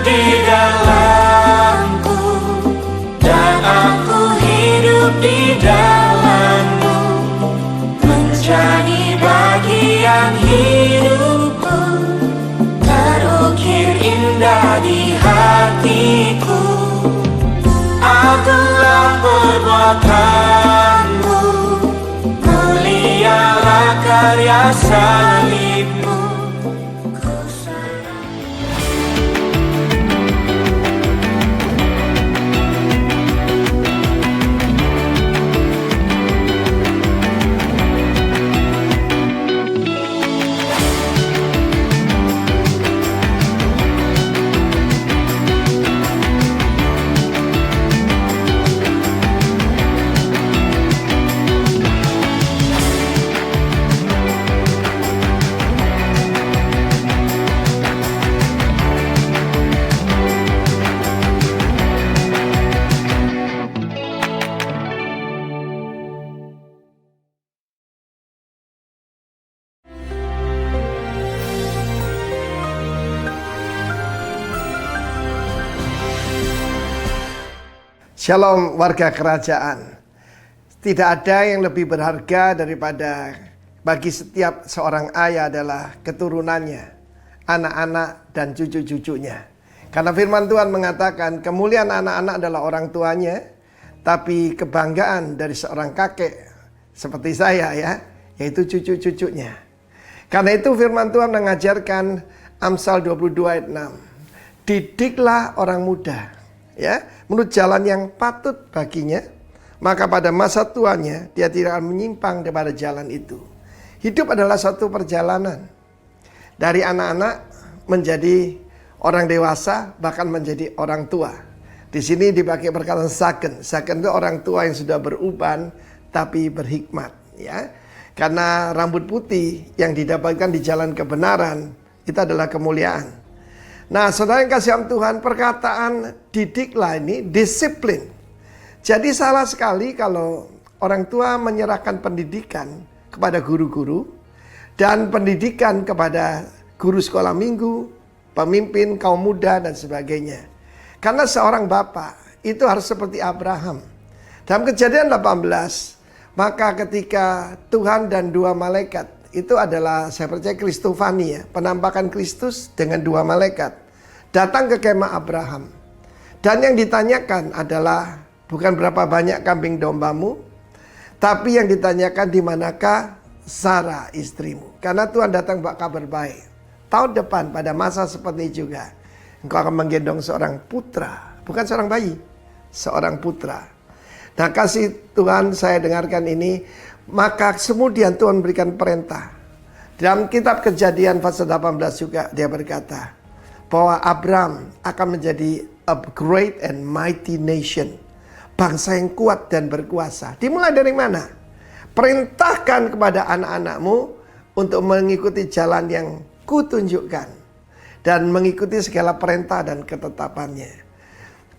di dalamku, dan aku hidup di dalammu, menjadi bagian hidupku, terukir indah di hatiku. Agunglah perbuatanmu, mulialah karya salibmu. Shalom warga kerajaan. Tidak ada yang lebih berharga daripada bagi setiap seorang ayah adalah keturunannya, anak-anak dan cucu-cucunya. Karena firman Tuhan mengatakan kemuliaan anak-anak adalah orang tuanya, tapi kebanggaan dari seorang kakek seperti saya ya, yaitu cucu-cucunya. Karena itu firman Tuhan mengajarkan Amsal 22 ayat 6. Didiklah orang muda, ya, menurut jalan yang patut baginya, maka pada masa tuanya dia tidak akan menyimpang daripada jalan itu. Hidup adalah satu perjalanan dari anak-anak menjadi orang dewasa, bahkan menjadi orang tua. Di sini dipakai perkataan saken. Saken itu orang tua yang sudah beruban tapi berhikmat, ya. Karena rambut putih yang didapatkan di jalan kebenaran itu adalah kemuliaan. Nah, saudara yang kasih Tuhan, perkataan didiklah ini disiplin. Jadi salah sekali kalau orang tua menyerahkan pendidikan kepada guru-guru dan pendidikan kepada guru sekolah minggu, pemimpin kaum muda dan sebagainya. Karena seorang bapak itu harus seperti Abraham. Dalam Kejadian 18, maka ketika Tuhan dan dua malaikat, itu adalah saya percaya Kristofani ya, penampakan Kristus dengan dua malaikat datang ke kemah Abraham. Dan yang ditanyakan adalah bukan berapa banyak kambing dombamu, tapi yang ditanyakan di manakah Sarah istrimu. Karena Tuhan datang bawa kabar baik. Tahun depan pada masa seperti juga engkau akan menggendong seorang putra, bukan seorang bayi, seorang putra. Nah, kasih Tuhan, saya dengarkan ini. Maka kemudian Tuhan berikan perintah. Dalam kitab Kejadian pasal 18 juga dia berkata bahwa Abraham akan menjadi a great and mighty nation, bangsa yang kuat dan berkuasa. Dimulai dari mana? Perintahkan kepada anak-anakmu untuk mengikuti jalan yang kutunjukkan dan mengikuti segala perintah dan ketetapannya.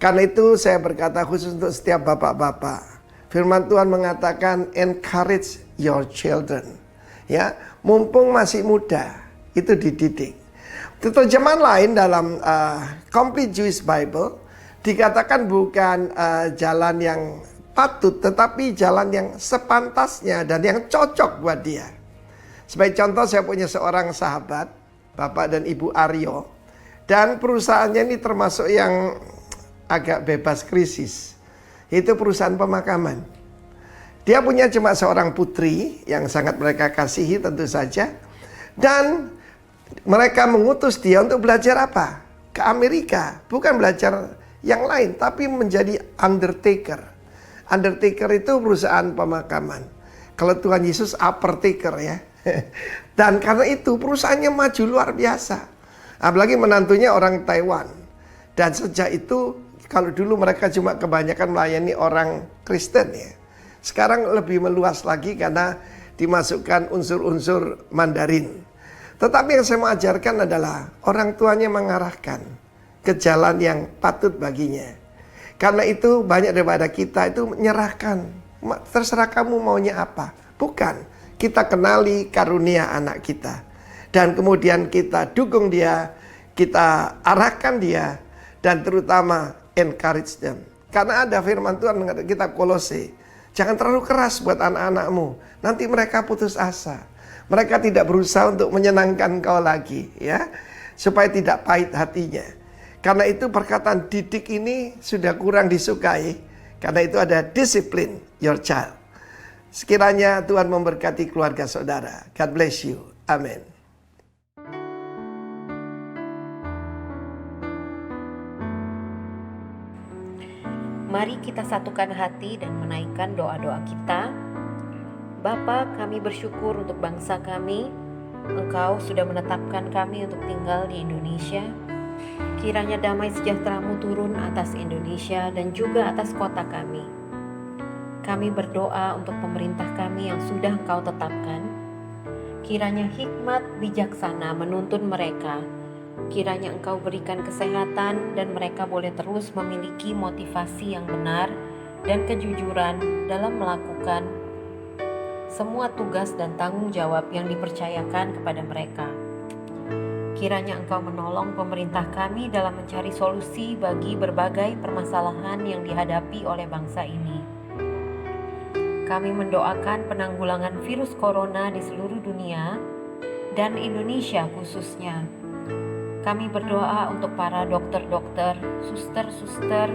Karena itu saya berkata khusus untuk setiap bapak-bapak, firman Tuhan mengatakan encourage your children, ya, mumpung masih muda itu dididik. Terjemahan lain dalam Complete Jewish Bible dikatakan bukan jalan yang patut, tetapi jalan yang sepantasnya dan yang cocok buat dia. Sebagai contoh, saya punya seorang sahabat, Bapak dan Ibu Aryo, dan perusahaannya ini termasuk yang agak bebas krisis. Itu perusahaan pemakaman. Dia punya cuma seorang putri yang sangat mereka kasihi tentu saja. Dan mereka mengutus dia untuk belajar apa? Ke Amerika. Bukan belajar yang lain, tapi menjadi undertaker. Undertaker itu perusahaan pemakaman. Kalau Tuhan Yesus uppertaker ya. Dan karena itu perusahaannya maju luar biasa. Apalagi menantunya orang Taiwan. Dan sejak itu, kalau dulu mereka cuma kebanyakan melayani orang Kristen ya. Sekarang lebih meluas lagi karena dimasukkan unsur-unsur Mandarin. Tetapi yang saya mau ajarkan adalah orang tuanya mengarahkan ke jalan yang patut baginya. Karena itu banyak daripada kita itu menyerahkan. Terserah kamu maunya apa. Bukan. Kita kenali karunia anak kita. Dan kemudian kita dukung dia. Kita arahkan dia. dan terutama encourage them. Karena ada firman Tuhan di kitab Kolose, jangan terlalu keras buat anak-anakmu, nanti mereka putus asa. Mereka tidak berusaha untuk menyenangkan kau lagi, ya, supaya tidak pahit hatinya. Karena itu perkataan didik ini sudah kurang disukai. Karena itu ada discipline your child. Sekiranya Tuhan memberkati keluarga saudara. God bless you. Amin. Mari kita satukan hati dan menaikkan doa-doa kita. Bapa, kami bersyukur untuk bangsa kami. Engkau sudah menetapkan kami untuk tinggal di Indonesia. Kiranya damai sejahtera-Mu turun atas Indonesia dan juga atas kota kami. Kami berdoa untuk pemerintah kami yang sudah Engkau tetapkan. Kiranya hikmat bijaksana menuntun mereka. Kiranya Engkau berikan kesehatan dan mereka boleh terus memiliki motivasi yang benar dan kejujuran dalam melakukan semua tugas dan tanggung jawab yang dipercayakan kepada mereka. Kiranya Engkau menolong pemerintah kami dalam mencari solusi bagi berbagai permasalahan yang dihadapi oleh bangsa ini. Kami mendoakan penanggulangan virus corona di seluruh dunia dan Indonesia khususnya. Kami berdoa untuk para dokter-dokter, suster-suster,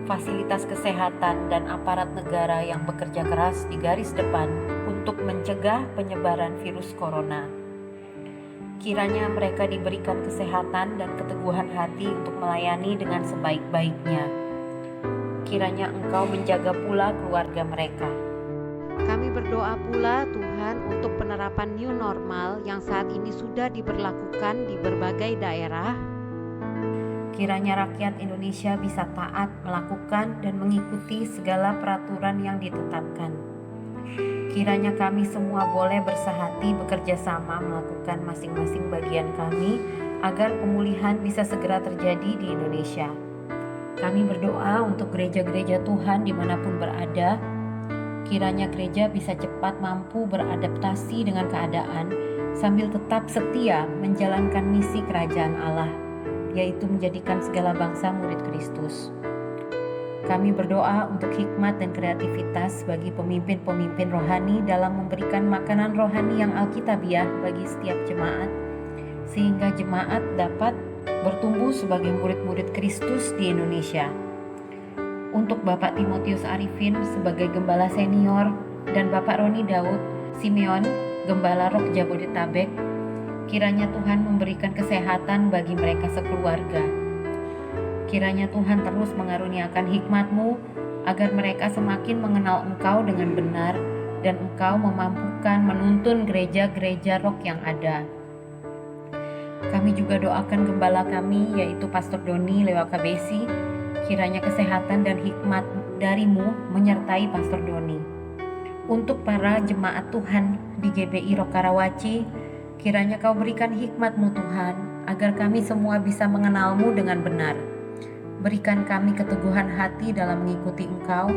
fasilitas kesehatan, dan aparat negara yang bekerja keras di garis depan untuk mencegah penyebaran virus corona. Kiranya mereka diberikan kesehatan dan keteguhan hati untuk melayani dengan sebaik-baiknya. Kiranya Engkau menjaga pula keluarga mereka. Kami berdoa pula Tuhan untuk penerapan new normal yang saat ini sudah diberlakukan di berbagai daerah. Kiranya rakyat Indonesia bisa taat melakukan dan mengikuti segala peraturan yang ditetapkan. Kiranya kami semua boleh bersahati bekerja sama melakukan masing-masing bagian kami agar pemulihan bisa segera terjadi di Indonesia. Kami berdoa untuk gereja-gereja Tuhan dimanapun berada. Kiranya gereja bisa cepat mampu beradaptasi dengan keadaan sambil tetap setia menjalankan misi kerajaan Allah, yaitu menjadikan segala bangsa murid Kristus. Kami berdoa untuk hikmat dan kreativitas bagi pemimpin-pemimpin rohani dalam memberikan makanan rohani yang alkitabiah bagi setiap jemaat, sehingga jemaat dapat bertumbuh sebagai murid-murid Kristus di Indonesia. Untuk Bapak Timotius Arifin sebagai Gembala Senior dan Bapak Roni Daud Simeon, Gembala Rock Jabodetabek, kiranya Tuhan memberikan kesehatan bagi mereka sekeluarga. Kiranya Tuhan terus mengaruniakan hikmat-Mu agar mereka semakin mengenal Engkau dengan benar dan Engkau memampukan menuntun gereja-gereja rock yang ada. Kami juga doakan gembala kami yaitu Pastor Doni Lewakabesi. Kiranya kesehatan dan hikmat dari-Mu menyertai Pastor Doni. Untuk para jemaat Tuhan di GBI Rock Karawaci, kiranya Kau berikan hikmat-Mu Tuhan agar kami semua bisa mengenal-Mu dengan benar. Berikan kami keteguhan hati dalam mengikuti Engkau,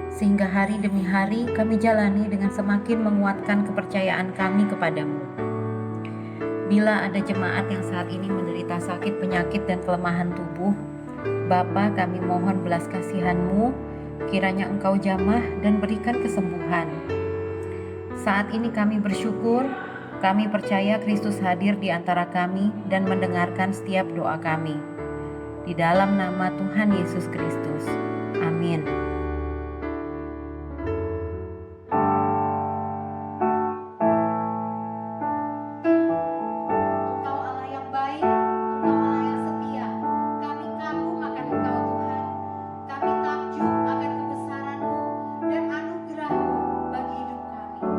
sehingga hari demi hari kami jalani dengan semakin menguatkan kepercayaan kami kepadamu. Bila ada jemaat yang saat ini menderita sakit, penyakit, dan kelemahan tubuh, Bapa, kami mohon belas kasihan-Mu, kiranya Engkau jamah dan berikan kesembuhan. Saat ini kami bersyukur, kami percaya Kristus hadir di antara kami dan mendengarkan setiap doa kami. Di dalam nama Tuhan Yesus Kristus. Amin. Engkau Allah yang baik, Engkau Allah yang setia. Kami kagum akan Engkau Tuhan. Kami takjub akan kebesaran-Mu dan anugerah-Mu bagi hidup kami.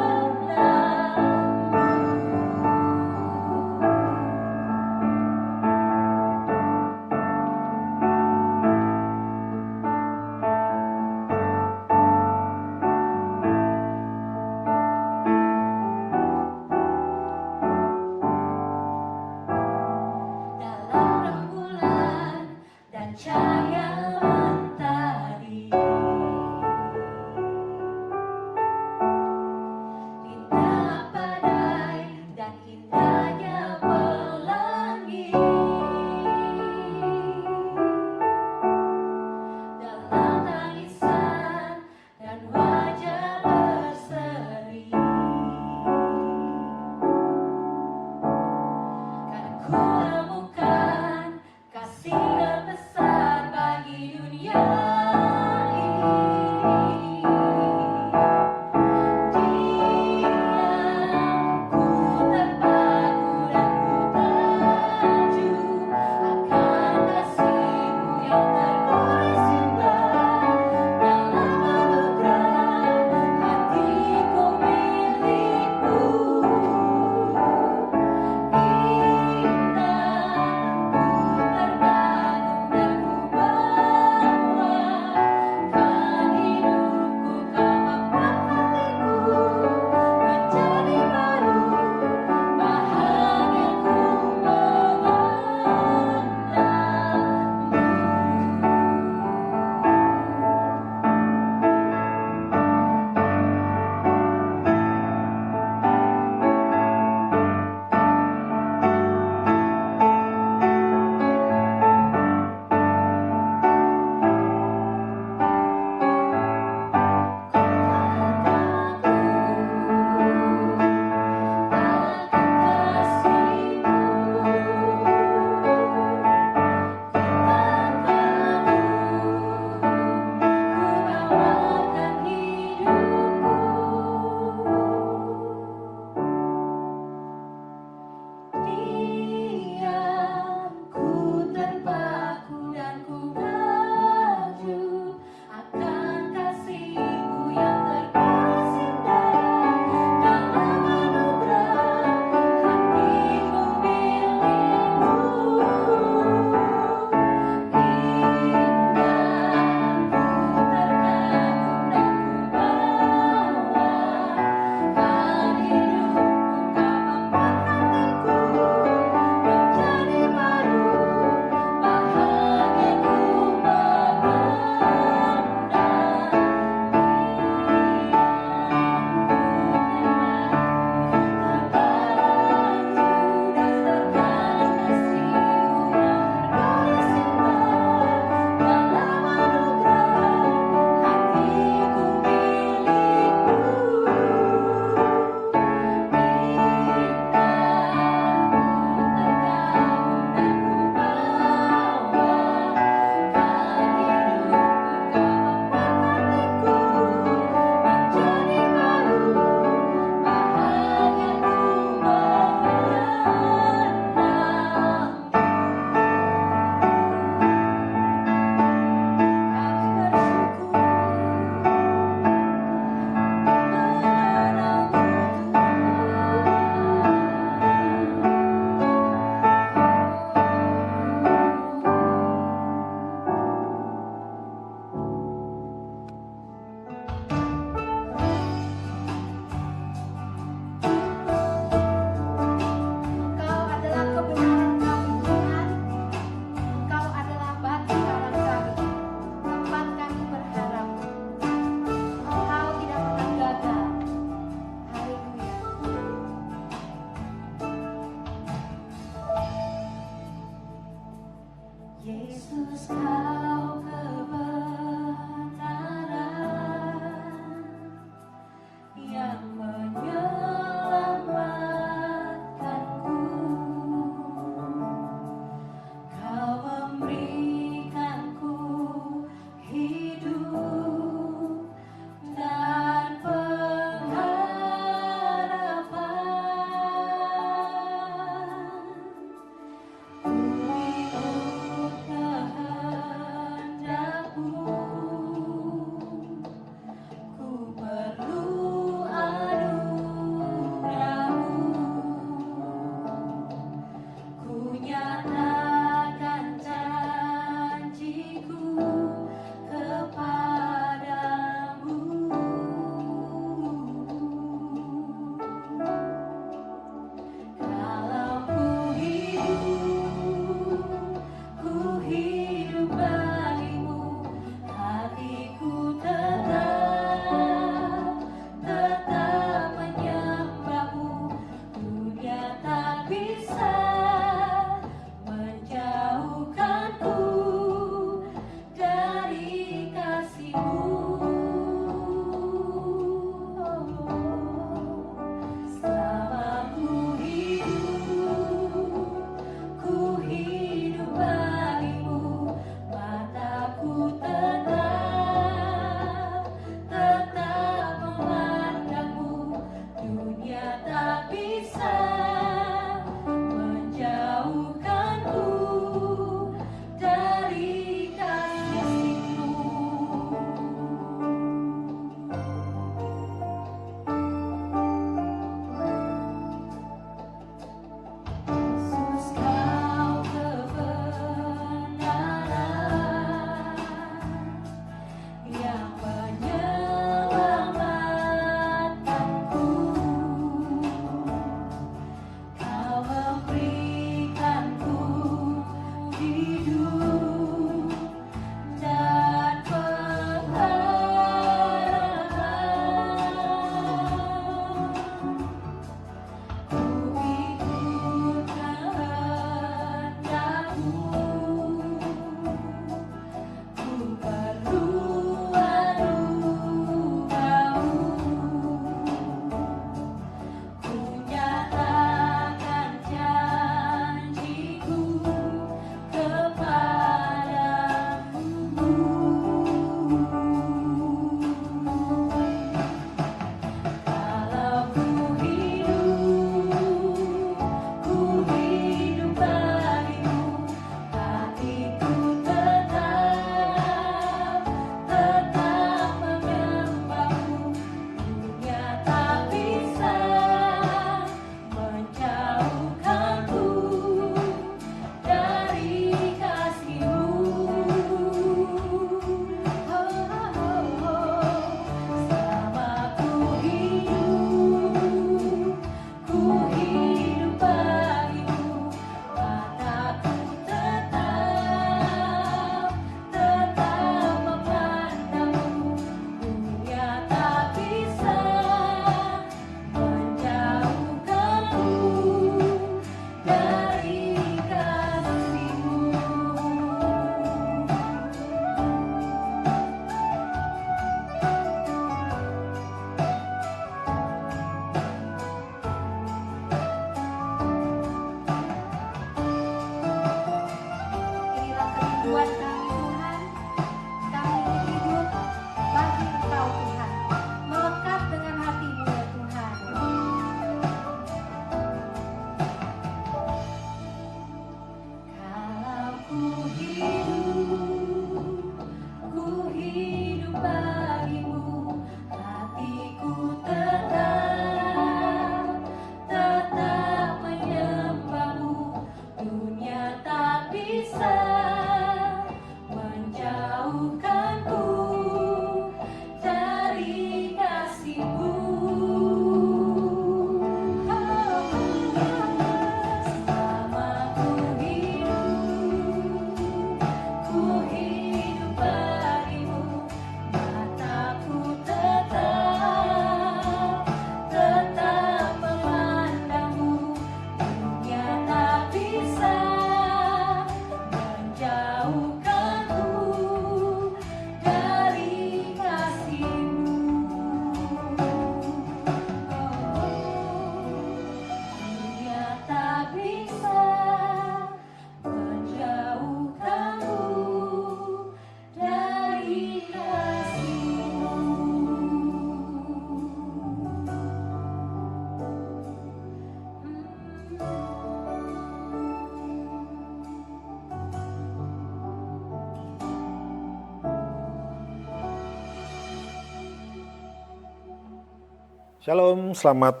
Shalom, selamat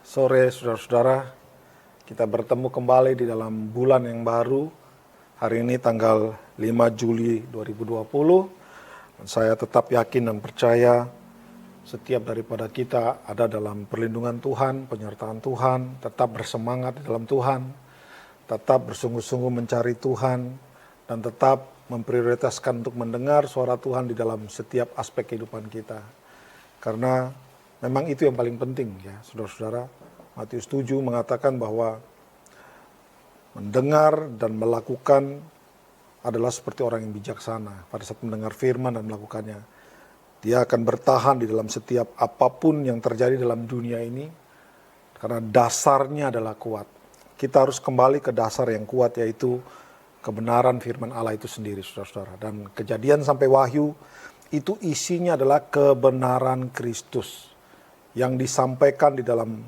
sore saudara-saudara. Kita bertemu kembali di dalam bulan yang baru. Hari ini tanggal 5 Juli 2020. Dan saya tetap yakin dan percaya setiap daripada kita ada dalam perlindungan Tuhan, penyertaan Tuhan, tetap bersemangat di dalam Tuhan, tetap bersungguh-sungguh mencari Tuhan, dan tetap memprioritaskan untuk mendengar suara Tuhan di dalam setiap aspek kehidupan kita. Karena memang itu yang paling penting ya saudara-saudara. Matius 7 mengatakan bahwa mendengar dan melakukan adalah seperti orang yang bijaksana. Pada saat mendengar firman dan melakukannya, dia akan bertahan di dalam setiap apapun yang terjadi dalam dunia ini. Karena dasarnya adalah kuat. Kita harus kembali ke dasar yang kuat, yaitu kebenaran firman Allah itu sendiri saudara-saudara. Dan Kejadian sampai Wahyu itu isinya adalah kebenaran Kristus yang disampaikan di dalam,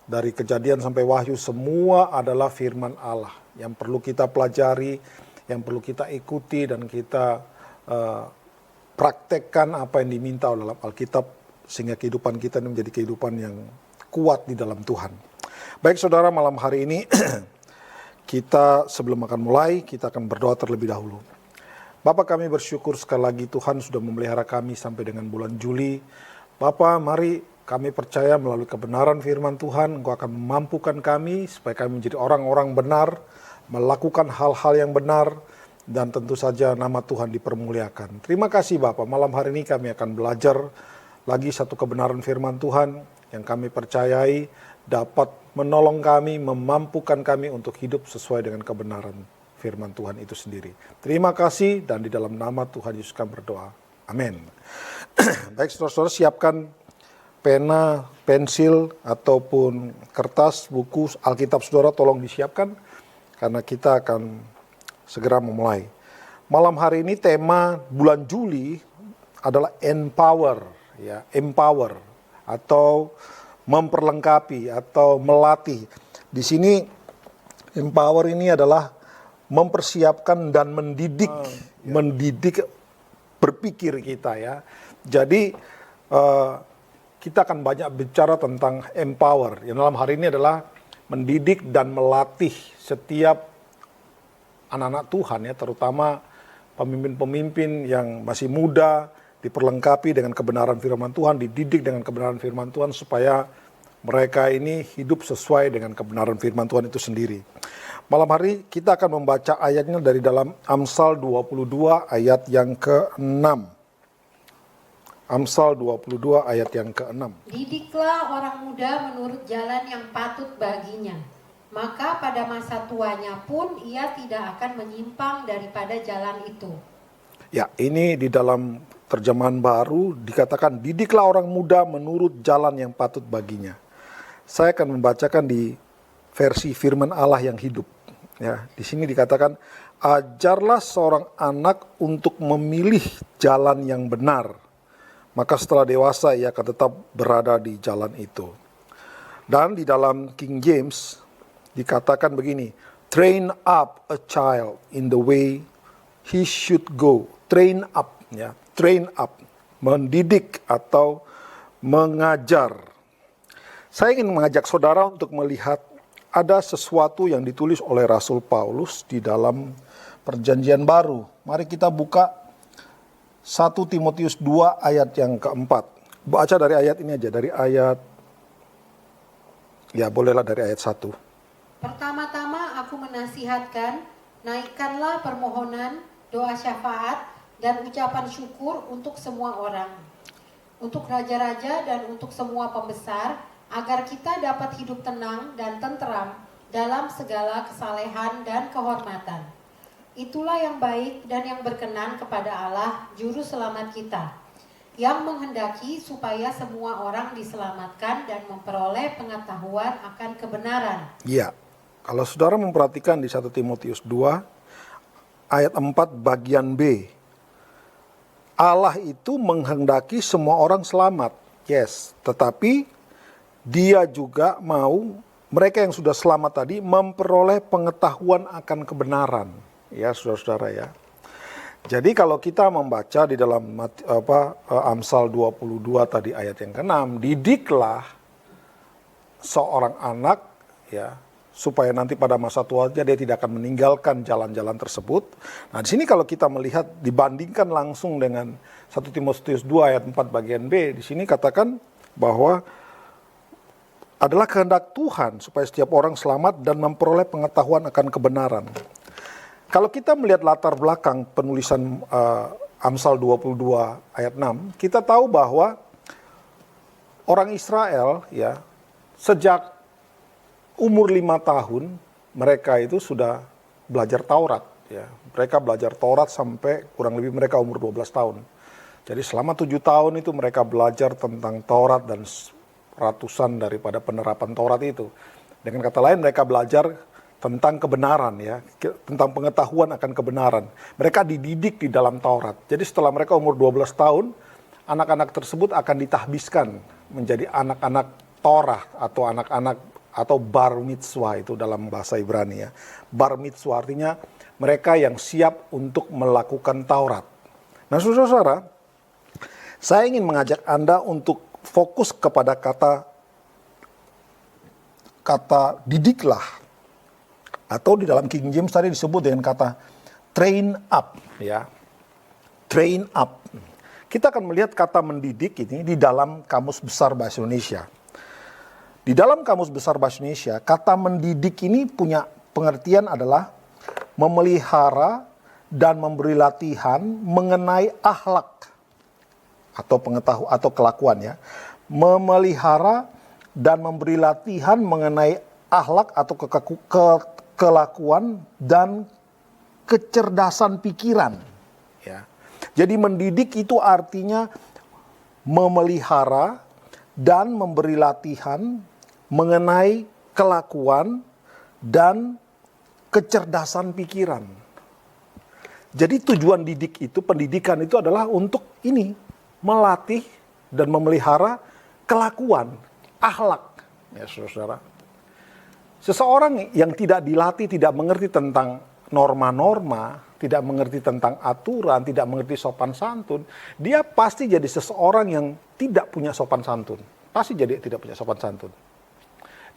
dari Kejadian sampai Wahyu, semua adalah firman Allah yang perlu kita pelajari, yang perlu kita ikuti, dan kita praktekkan apa yang diminta oleh Alkitab, sehingga kehidupan kita ini menjadi kehidupan yang kuat di dalam Tuhan. Baik saudara, malam hari ini kita sebelum akan mulai, kita akan berdoa terlebih dahulu. Bapa, kami bersyukur sekali lagi Tuhan sudah memelihara kami sampai dengan bulan Juli. Bapa, mari kami percaya melalui kebenaran firman Tuhan, Engkau akan memampukan kami supaya kami menjadi orang-orang benar, melakukan hal-hal yang benar, dan tentu saja nama Tuhan dipermuliakan. Terima kasih Bapak, malam hari ini kami akan belajar lagi satu kebenaran firman Tuhan yang kami percayai dapat menolong kami, memampukan kami untuk hidup sesuai dengan kebenaran firman Tuhan itu sendiri. Terima kasih, dan di dalam nama Tuhan Yesus kami berdoa. Amin. Baik saudara-saudara, siapkan pena, pensil, ataupun kertas, buku, Alkitab saudara tolong disiapkan, karena kita akan segera memulai. Malam hari ini tema bulan Juli adalah empower, ya, empower atau memperlengkapi atau melatih. Di sini empower ini adalah mempersiapkan dan mendidik berpikir kita ya. Jadi kita akan banyak bicara tentang empower. Yang dalam hari ini adalah mendidik dan melatih setiap anak-anak Tuhan ya, terutama pemimpin-pemimpin yang masih muda, diperlengkapi dengan kebenaran firman Tuhan, dididik dengan kebenaran firman Tuhan supaya mereka ini hidup sesuai dengan kebenaran firman Tuhan itu sendiri. Malam hari kita akan membaca ayatnya dari dalam Amsal 22 ayat yang ke-6. Amsal 22 ayat yang ke-6. Didiklah orang muda menurut jalan yang patut baginya, maka pada masa tuanya pun ia tidak akan menyimpang daripada jalan itu. Ya, ini di dalam terjemahan baru dikatakan didiklah orang muda menurut jalan yang patut baginya. Saya akan membacakan di versi firman Allah yang hidup. Ya, di sini dikatakan ajarlah seorang anak untuk memilih jalan yang benar. Maka setelah dewasa ia akan tetap berada di jalan itu. Dan di dalam King James dikatakan begini, train up a child in the way he should go. Train up, ya, train up, mendidik atau mengajar. Saya ingin mengajak saudara untuk melihat ada sesuatu yang ditulis oleh Rasul Paulus di dalam Perjanjian Baru. Mari kita buka 1 Timotius 2 ayat yang keempat. Baca dari ayat ini aja, dari ayat, ya bolehlah dari ayat 1. Pertama-tama aku menasihatkan, naikkanlah permohonan, doa syafaat, dan ucapan syukur untuk semua orang. Untuk raja-raja dan untuk semua pembesar, agar kita dapat hidup tenang dan tenteram dalam segala kesalehan dan kehormatan. Itulah yang baik dan yang berkenan kepada Allah, Juru Selamat kita, yang menghendaki supaya semua orang diselamatkan dan memperoleh pengetahuan akan kebenaran. Ya, kalau saudara memperhatikan di 1 Timotius 2, ayat 4 bagian B, Allah itu menghendaki semua orang selamat, yes, tetapi Dia juga mau mereka yang sudah selamat tadi memperoleh pengetahuan akan kebenaran. Ya saudara-saudara ya. Jadi kalau kita membaca di dalam Amsal 22 tadi ayat yang ke-6, didiklah seorang anak ya supaya nanti pada masa tuanya dia tidak akan meninggalkan jalan-jalan tersebut. Nah, di sini kalau kita melihat dibandingkan langsung dengan 1 Timotius 2 ayat 4 bagian B, di sini katakan bahwa adalah kehendak Tuhan supaya setiap orang selamat dan memperoleh pengetahuan akan kebenaran. Kalau kita melihat latar belakang penulisan Amsal 22 ayat 6, kita tahu bahwa orang Israel ya sejak umur 5 tahun mereka itu sudah belajar Taurat ya. Mereka belajar Taurat sampai kurang lebih mereka umur 12 tahun. Jadi selama 7 tahun itu mereka belajar tentang Taurat dan ratusan daripada penerapan Taurat itu. Dengan kata lain mereka belajar tentang kebenaran ya, tentang pengetahuan akan kebenaran. Mereka dididik di dalam Taurat. Jadi setelah mereka umur 12 tahun, anak-anak tersebut akan ditahbiskan menjadi anak-anak Torah atau anak-anak atau bar mitzvah itu dalam bahasa Ibrani ya. Bar mitzvah artinya mereka yang siap untuk melakukan Taurat. Nah, saudara-saudara, saya ingin mengajak Anda untuk fokus kepada kata didiklah. Atau di dalam King James tadi disebut dengan kata train up ya. Train up. Kita akan melihat kata mendidik ini di dalam Kamus Besar Bahasa Indonesia. Di dalam Kamus Besar Bahasa Indonesia, kata mendidik ini punya pengertian adalah memelihara dan memberi latihan mengenai akhlak atau pengetahuan atau kelakuan ya. Memelihara dan memberi latihan mengenai akhlak atau kelakuan dan kecerdasan pikiran ya. Jadi mendidik itu artinya memelihara dan memberi latihan mengenai kelakuan dan kecerdasan pikiran. Jadi tujuan pendidikan itu adalah untuk ini, melatih dan memelihara kelakuan, akhlak ya saudara. Seseorang yang tidak dilatih, tidak mengerti tentang norma-norma, tidak mengerti tentang aturan, tidak mengerti sopan santun, dia pasti jadi seseorang yang tidak punya sopan santun. Pasti jadi tidak punya sopan santun.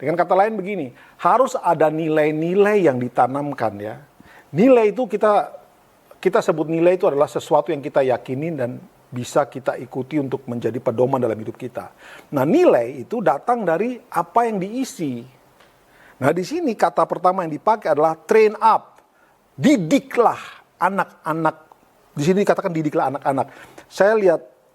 Dengan kata lain begini, harus ada nilai-nilai yang ditanamkan ya. Nilai itu kita sebut nilai itu adalah sesuatu yang kita yakini dan bisa kita ikuti untuk menjadi pedoman dalam hidup kita. Nah, nilai itu datang dari apa yang diisi. Nah, di sini kata pertama yang dipakai adalah train up. Didiklah anak-anak. Di sini dikatakan didiklah anak-anak. Saya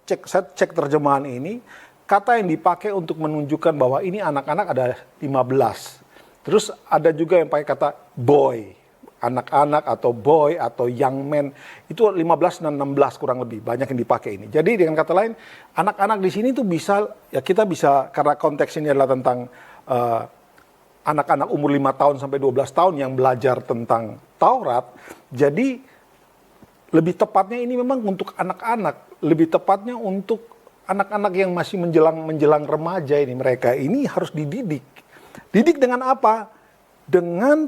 cek terjemahan ini, kata yang dipakai untuk menunjukkan bahwa ini anak-anak ada 15. Terus ada juga yang pakai kata boy. Anak-anak atau boy atau young man. Itu 15 dan 16 kurang lebih. Banyak yang dipakai ini. Jadi dengan kata lain, anak-anak di sini tuh bisa, ya kita bisa, karena konteks ini adalah tentang anak-anak umur 5 tahun sampai 12 tahun yang belajar tentang Taurat. Jadi lebih tepatnya ini memang untuk anak-anak. Lebih tepatnya untuk anak-anak yang masih menjelang remaja ini. Mereka ini harus dididik. Didik dengan apa? Dengan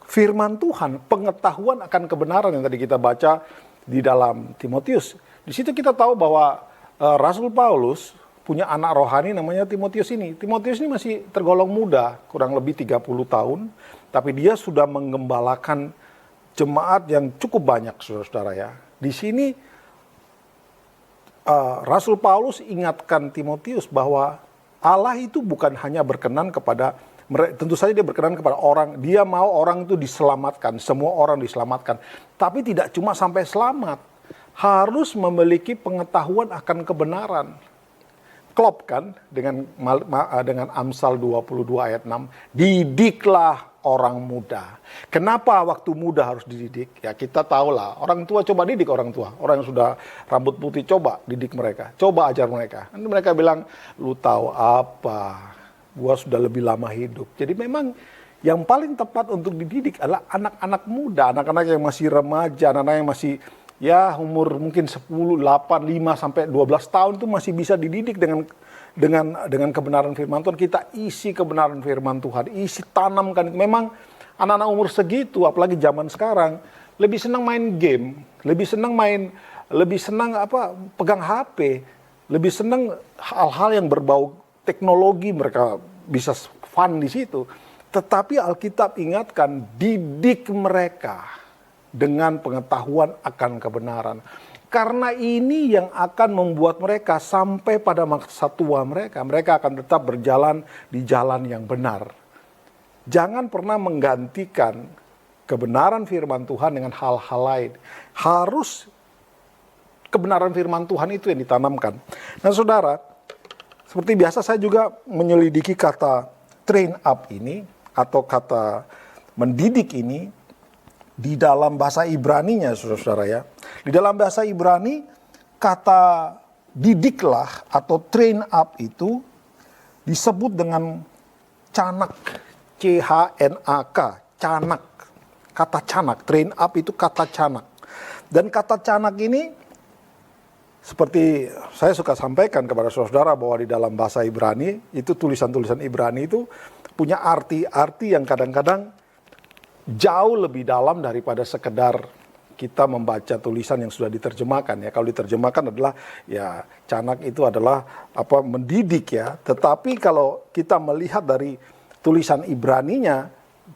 firman Tuhan. Pengetahuan akan kebenaran yang tadi kita baca di dalam Timotius. Di situ kita tahu bahwa Rasul Paulus punya anak rohani namanya Timotius ini. Timotius ini masih tergolong muda, kurang lebih 30 tahun. Tapi dia sudah menggembalakan jemaat yang cukup banyak, saudara-saudara ya. Di sini Rasul Paulus ingatkan Timotius bahwa Allah itu bukan hanya berkenan kepada, tentu saja dia berkenan kepada orang, dia mau orang itu diselamatkan, semua orang diselamatkan. Tapi tidak cuma sampai selamat, harus memiliki pengetahuan akan kebenaran. Klop kan dengan Amsal 22 ayat 6, didiklah orang muda. Kenapa waktu muda harus dididik? Ya kita tahulah, orang tua coba didik orang tua. Orang yang sudah rambut putih coba didik mereka, coba ajar mereka. Nanti mereka bilang, lu tahu apa? Gua sudah lebih lama hidup. Jadi memang yang paling tepat untuk dididik adalah anak-anak muda, anak-anak yang masih remaja, anak-anak yang masih ya umur mungkin 10, 8, 5 sampai 12 tahun itu masih bisa dididik dengan kebenaran firman Tuhan. Kita isi kebenaran firman Tuhan, isi tanamkan. Memang anak-anak umur segitu, apalagi zaman sekarang, lebih senang main game, lebih senang pegang HP, lebih senang hal-hal yang berbau teknologi, mereka bisa fun di situ. Tetapi Alkitab ingatkan, didik mereka dengan pengetahuan akan kebenaran. Karena ini yang akan membuat mereka sampai pada masa tua mereka akan tetap berjalan di jalan yang benar. Jangan pernah menggantikan kebenaran firman Tuhan dengan hal-hal lain. Harus kebenaran firman Tuhan itu yang ditanamkan. Nah saudara, seperti biasa saya juga menyelidiki kata train up ini, atau kata mendidik ini, di dalam bahasa Ibraninya, saudara-saudara ya. Di dalam bahasa Ibrani, kata didiklah atau train up itu disebut dengan canak, C-H-N-A-K, canak. Kata canak, train up itu kata canak. Dan kata canak ini, seperti saya suka sampaikan kepada saudara bahwa di dalam bahasa Ibrani, itu tulisan-tulisan Ibrani itu punya arti-arti yang kadang-kadang jauh lebih dalam daripada sekedar kita membaca tulisan yang sudah diterjemahkan ya. Kalau diterjemahkan adalah ya canak itu adalah mendidik ya. Tetapi kalau kita melihat dari tulisan Ibraninya,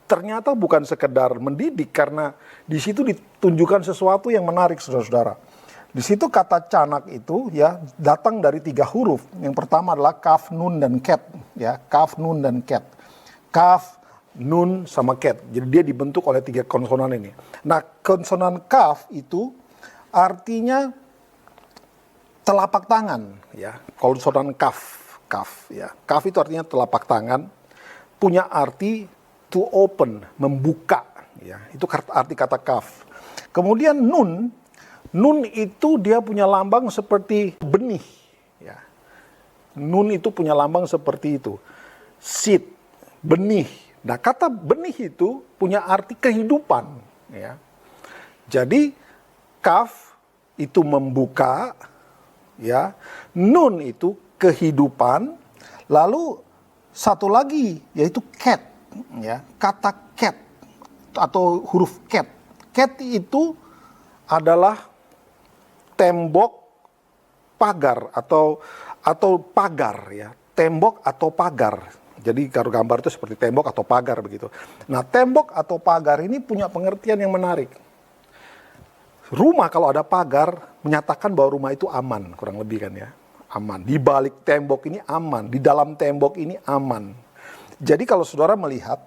ternyata bukan sekedar mendidik, karena di situ ditunjukkan sesuatu yang menarik saudara-saudara. Di situ kata canak itu ya datang dari 3 huruf. Yang pertama adalah kaf, nun, dan ket ya. Kaf, nun, dan ket. Kaf, nun, sama ket. Jadi dia dibentuk oleh 3 konsonan ini. Nah, konsonan kaf itu artinya telapak tangan ya. Konsonan kaf ya. Kaf itu artinya telapak tangan, punya arti to open, membuka ya. Itu arti kata kaf. Kemudian nun itu dia punya lambang seperti benih ya. Nun itu punya lambang seperti itu. Seed, benih. Nah, kata benih itu punya arti kehidupan ya. Jadi kaf itu membuka ya. Nun itu kehidupan. Lalu satu lagi yaitu ket ya. Kata ket atau huruf ket. Ket itu adalah tembok pagar atau pagar ya. Tembok atau pagar. Jadi kalau gambar itu seperti tembok atau pagar begitu. Nah, tembok atau pagar ini punya pengertian yang menarik. Rumah kalau ada pagar menyatakan bahwa rumah itu aman, kurang lebih kan ya. Aman. Di balik tembok ini aman, di dalam tembok ini aman. Jadi kalau saudara melihat,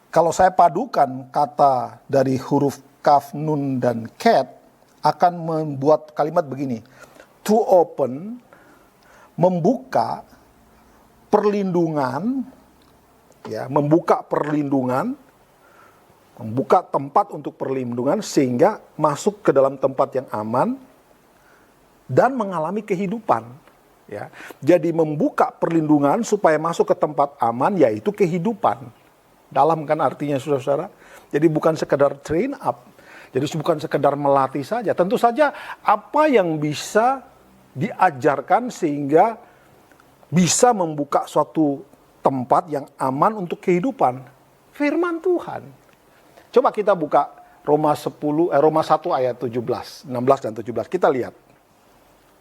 kalau saya padukan kata dari huruf kaf, nun, dan ket, akan membuat kalimat begini. To open, membuka, perlindungan, ya, membuka perlindungan, membuka tempat untuk perlindungan sehingga masuk ke dalam tempat yang aman dan mengalami kehidupan. Ya, jadi membuka perlindungan supaya masuk ke tempat aman, yaitu kehidupan. Dalam kan artinya saudara-saudara. Jadi bukan sekedar train up, jadi bukan sekedar melatih saja. Tentu saja apa yang bisa diajarkan sehingga bisa membuka suatu tempat yang aman untuk kehidupan. Firman Tuhan. Coba kita buka Roma 1 ayat 16 dan 17. Kita lihat.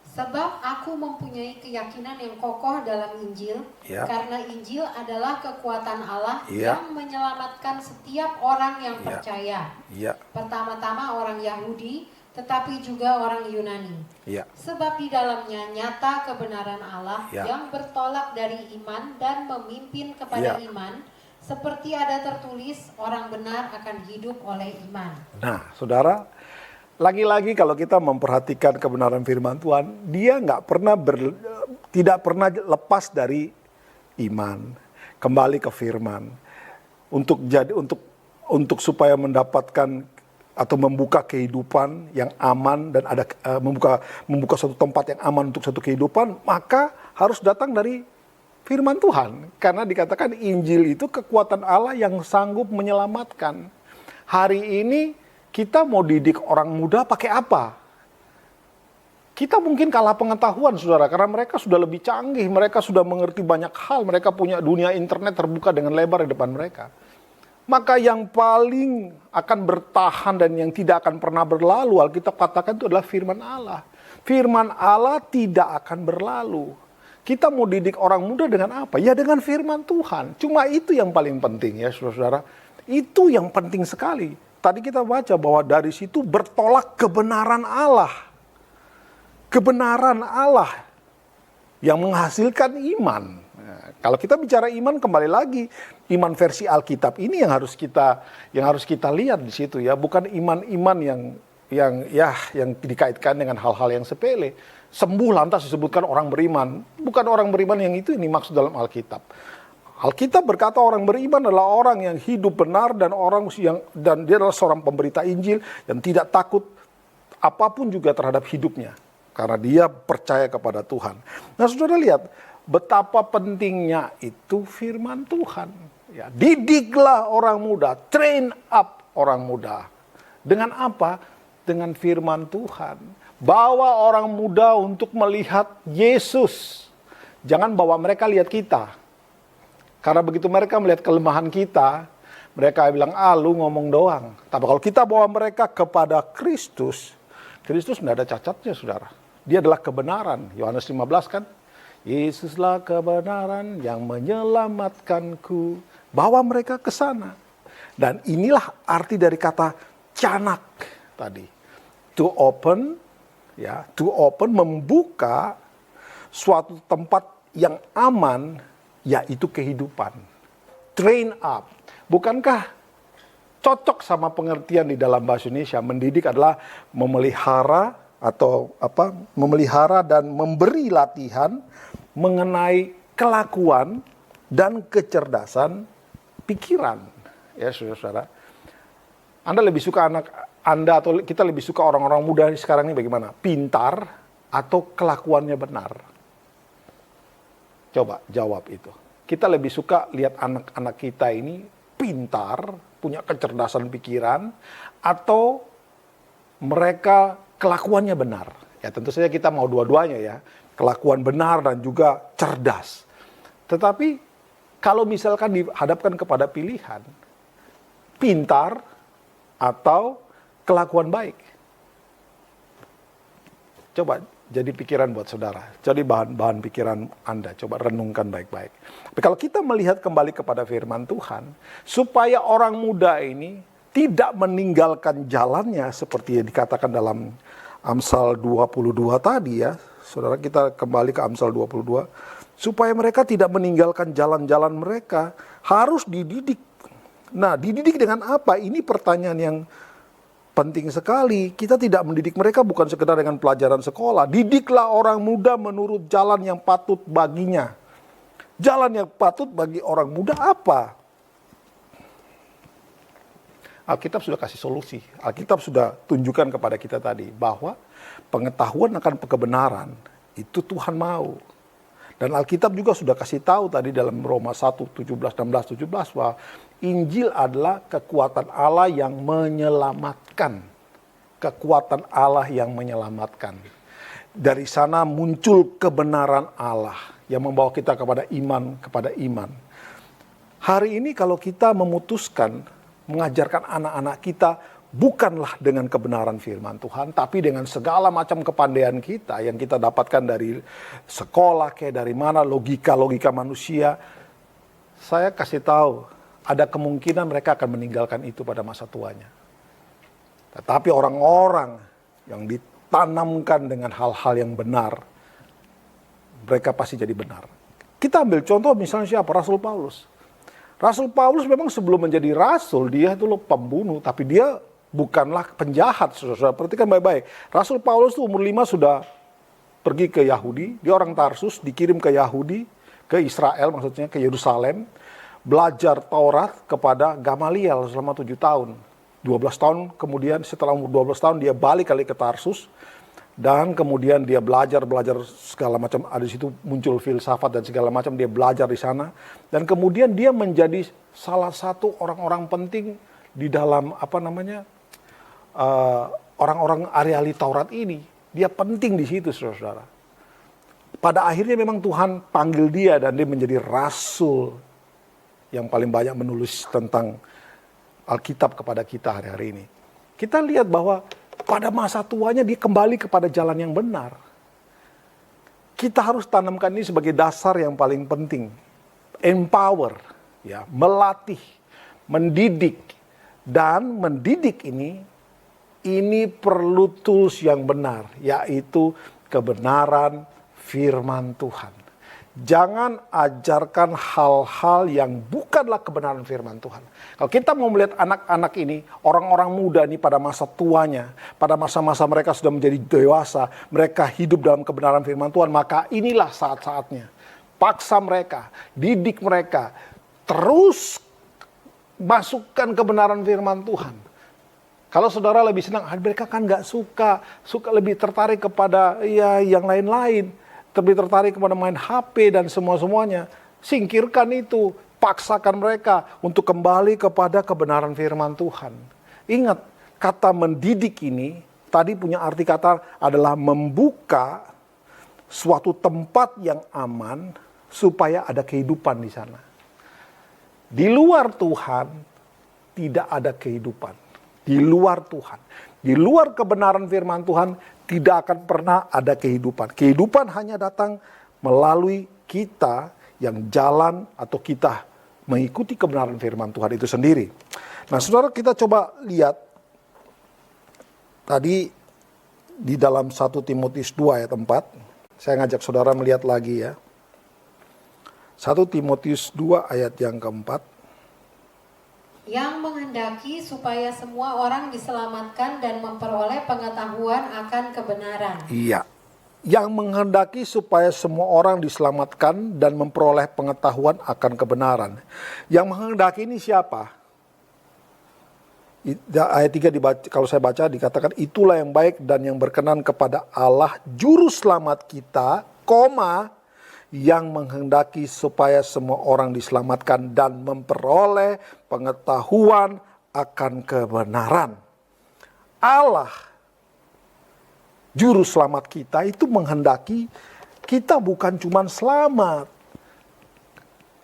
Sebab aku mempunyai keyakinan yang kokoh dalam Injil, Ya. karena Injil adalah kekuatan Allah Ya. yang menyelamatkan setiap orang yang Ya. percaya. Ya, Pertama-tama orang Yahudi, tetapi juga orang Yunani. ya. Sebab di dalamnya nyata kebenaran Allah Ya. yang bertolak dari iman dan memimpin kepada Ya. iman, seperti ada tertulis, orang benar akan hidup oleh iman. Nah, saudara, lagi-lagi kalau kita memperhatikan kebenaran firman Tuhan, dia tidak pernah lepas dari iman, kembali ke firman, untuk supaya mendapatkan atau membuka kehidupan yang aman dan membuka suatu tempat yang aman untuk suatu kehidupan, maka harus datang dari firman Tuhan. Karena dikatakan Injil itu kekuatan Allah yang sanggup menyelamatkan. Hari ini kita mau didik orang muda pakai apa? Kita mungkin kalah pengetahuan, saudara, karena mereka sudah lebih canggih, mereka sudah mengerti banyak hal, mereka punya dunia internet terbuka dengan lebar di depan mereka. Maka yang paling akan bertahan dan yang tidak akan pernah berlalu, Alkitab katakan itu adalah firman Allah. Firman Allah tidak akan berlalu. Kita mau didik orang muda dengan apa? Ya dengan firman Tuhan. Cuma itu yang paling penting ya saudara-saudara. Itu yang penting sekali. Tadi kita baca bahwa dari situ bertolak kebenaran Allah. Kebenaran Allah yang menghasilkan iman. Nah, kalau kita bicara iman, kembali lagi iman versi Alkitab ini yang harus kita lihat di situ ya, bukan iman-iman yang dikaitkan dengan hal-hal yang sepele. Sembuh lantas disebutkan orang beriman, bukan orang beriman yang itu ini maksud dalam Alkitab. Alkitab berkata orang beriman adalah orang yang hidup benar dan dia adalah seorang pemberita Injil yang tidak takut apapun juga terhadap hidupnya karena dia percaya kepada Tuhan. Nah, saudara lihat betapa pentingnya itu firman Tuhan. Ya, didiklah orang muda, train up orang muda. Dengan apa? Dengan firman Tuhan. Bawa orang muda untuk melihat Yesus. Jangan bawa mereka lihat kita. Karena begitu mereka melihat kelemahan kita, mereka bilang, lu ngomong doang. Tapi kalau kita bawa mereka kepada Kristus, Kristus tidak ada cacatnya, saudara. Dia adalah kebenaran. Yohanes 15 kan? Yesuslah kebenaran yang menyelamatkanku. Bawa mereka ke sana. Dan inilah arti dari kata canak tadi. To open, ya, to open membuka suatu tempat yang aman, yaitu kehidupan. Train up. Bukankah cocok sama pengertian di dalam bahasa Indonesia? Mendidik adalah memelihara atau memelihara dan memberi latihan mengenai kelakuan dan kecerdasan pikiran. Ya, saudara-saudara. Anda lebih suka Anda atau kita lebih suka orang-orang muda sekarang ini bagaimana? Pintar atau kelakuannya benar? Coba jawab itu. Kita lebih suka lihat anak-anak kita ini pintar, punya kecerdasan pikiran, atau mereka kelakuannya benar. Ya tentu saja kita mau dua-duanya ya. Kelakuan benar dan juga cerdas. Tetapi kalau misalkan dihadapkan kepada pilihan, pintar atau kelakuan baik. Coba jadi pikiran buat saudara. Jadi bahan pikiran Anda. Coba renungkan baik-baik. Tapi kalau kita melihat kembali kepada firman Tuhan, supaya orang muda ini tidak meninggalkan jalannya seperti yang dikatakan dalam Amsal 22 tadi ya. Saudara, kita kembali ke Amsal 22. Supaya mereka tidak meninggalkan jalan-jalan mereka, harus dididik. Nah, dididik dengan apa? Ini pertanyaan yang penting sekali. Kita tidak mendidik mereka bukan sekedar dengan pelajaran sekolah. Didiklah orang muda menurut jalan yang patut baginya. Jalan yang patut bagi orang muda apa? Alkitab sudah kasih solusi. Alkitab sudah tunjukkan kepada kita tadi bahwa pengetahuan akan kebenaran itu Tuhan mau. Dan Alkitab juga sudah kasih tahu tadi dalam Roma 1, 17, 16, 17 bahwa Injil adalah kekuatan Allah yang menyelamatkan. Kekuatan Allah yang menyelamatkan. Dari sana muncul kebenaran Allah yang membawa kita kepada iman. Hari ini kalau kita memutuskan mengajarkan anak-anak kita bukanlah dengan kebenaran firman Tuhan, tapi dengan segala macam kepandaian kita yang kita dapatkan dari sekolah, kayak dari mana, logika manusia. Saya kasih tahu, ada kemungkinan mereka akan meninggalkan itu pada masa tuanya. Tetapi orang-orang yang ditanamkan dengan hal-hal yang benar, mereka pasti jadi benar. Kita ambil contoh misalnya siapa? Rasul Paulus. Rasul Paulus memang sebelum menjadi rasul, dia itu pembunuh, tapi dia bukanlah penjahat. Saudara, perhatikan baik-baik. Rasul Paulus itu umur 5 sudah pergi ke Yahudi, dia orang Tarsus, dikirim ke Yahudi, ke Israel maksudnya, ke Yerusalem, belajar Taurat kepada Gamaliel selama 7 tahun. 12 tahun kemudian setelah umur 12 tahun dia balik kali ke Tarsus, dan kemudian dia belajar segala macam, ada di situ muncul filsafat dan segala macam, dia belajar di sana, dan kemudian dia menjadi salah satu orang-orang penting di dalam orang-orang ahli Taurat ini. Dia penting di situ, saudara-saudara. Pada akhirnya memang Tuhan panggil dia dan dia menjadi rasul yang paling banyak menulis tentang Alkitab kepada kita hari-hari ini. Kita lihat bahwa pada masa tuanya dia kembali kepada jalan yang benar. Kita harus tanamkan ini sebagai dasar yang paling penting. Empower, ya, melatih, mendidik. Dan mendidik ini perlu tools yang benar, yaitu kebenaran firman Tuhan. Jangan ajarkan hal-hal yang bukanlah kebenaran firman Tuhan. Kalau kita mau melihat anak-anak ini, orang-orang muda ini pada masa tuanya, pada masa-masa mereka sudah menjadi dewasa, mereka hidup dalam kebenaran firman Tuhan, maka inilah saat-saatnya. Paksa mereka, didik mereka, terus masukkan kebenaran firman Tuhan. Kalau saudara lebih senang, mereka kan gak suka lebih tertarik kepada yang lain-lain. Lebih tertarik kepada main HP dan semua-semuanya. Singkirkan itu, paksakan mereka untuk kembali kepada kebenaran firman Tuhan. Ingat, kata mendidik ini tadi punya arti kata adalah membuka suatu tempat yang aman supaya ada kehidupan di sana. Di luar Tuhan tidak ada kehidupan. Di luar Tuhan, di luar kebenaran firman Tuhan tidak akan pernah ada kehidupan. Kehidupan hanya datang melalui kita yang jalan atau kita mengikuti kebenaran firman Tuhan itu sendiri. Nah, saudara, kita coba lihat tadi di dalam 1 Timotius 2 ayat 4. Saya ngajak saudara melihat lagi ya. 1 Timotius 2 ayat yang keempat. Yang menghendaki supaya semua orang diselamatkan dan memperoleh pengetahuan akan kebenaran. Iya. Yang menghendaki supaya semua orang diselamatkan dan memperoleh pengetahuan akan kebenaran. Yang menghendaki ini siapa? Ayat 3 dibaca, kalau saya baca dikatakan itulah yang baik dan yang berkenan kepada Allah juru selamat kita, yang menghendaki supaya semua orang diselamatkan dan memperoleh pengetahuan akan kebenaran. Allah, juru selamat kita itu menghendaki kita bukan cuma selamat.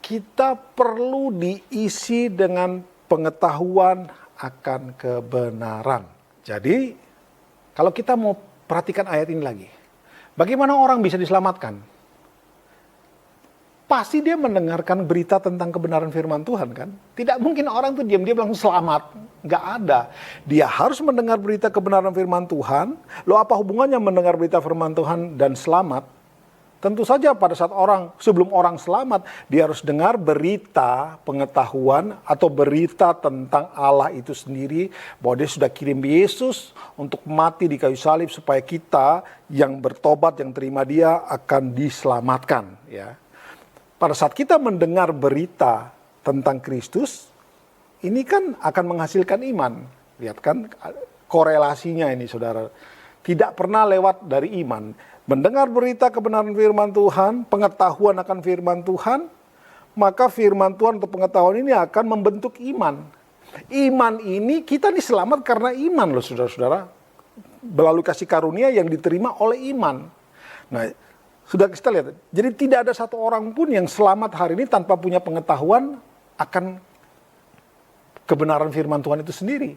Kita perlu diisi dengan pengetahuan akan kebenaran. Jadi, kalau kita mau perhatikan ayat ini lagi. Bagaimana orang bisa diselamatkan? Pasti dia mendengarkan berita tentang kebenaran firman Tuhan kan. Tidak mungkin orang tuh diam-diam langsung selamat. Nggak ada. Dia harus mendengar berita kebenaran firman Tuhan. Loh, apa hubungannya mendengar berita firman Tuhan dan selamat? Tentu saja pada saat sebelum orang selamat, dia harus dengar berita pengetahuan atau berita tentang Allah itu sendiri. Bahwa dia sudah kirim Yesus untuk mati di kayu salib supaya kita yang bertobat, yang terima dia akan diselamatkan. Ya. Pada saat kita mendengar berita tentang Kristus, ini kan akan menghasilkan iman. Lihat kan korelasinya ini saudara. Tidak pernah lewat dari iman. Mendengar berita kebenaran firman Tuhan, pengetahuan akan firman Tuhan, maka firman Tuhan atau pengetahuan ini akan membentuk iman. Iman ini kita diselamat karena iman loh saudara-saudara. Melalui kasih karunia yang diterima oleh iman. Nah, sudah kita lihat, jadi tidak ada satu orang pun yang selamat hari ini tanpa punya pengetahuan akan kebenaran firman Tuhan itu sendiri.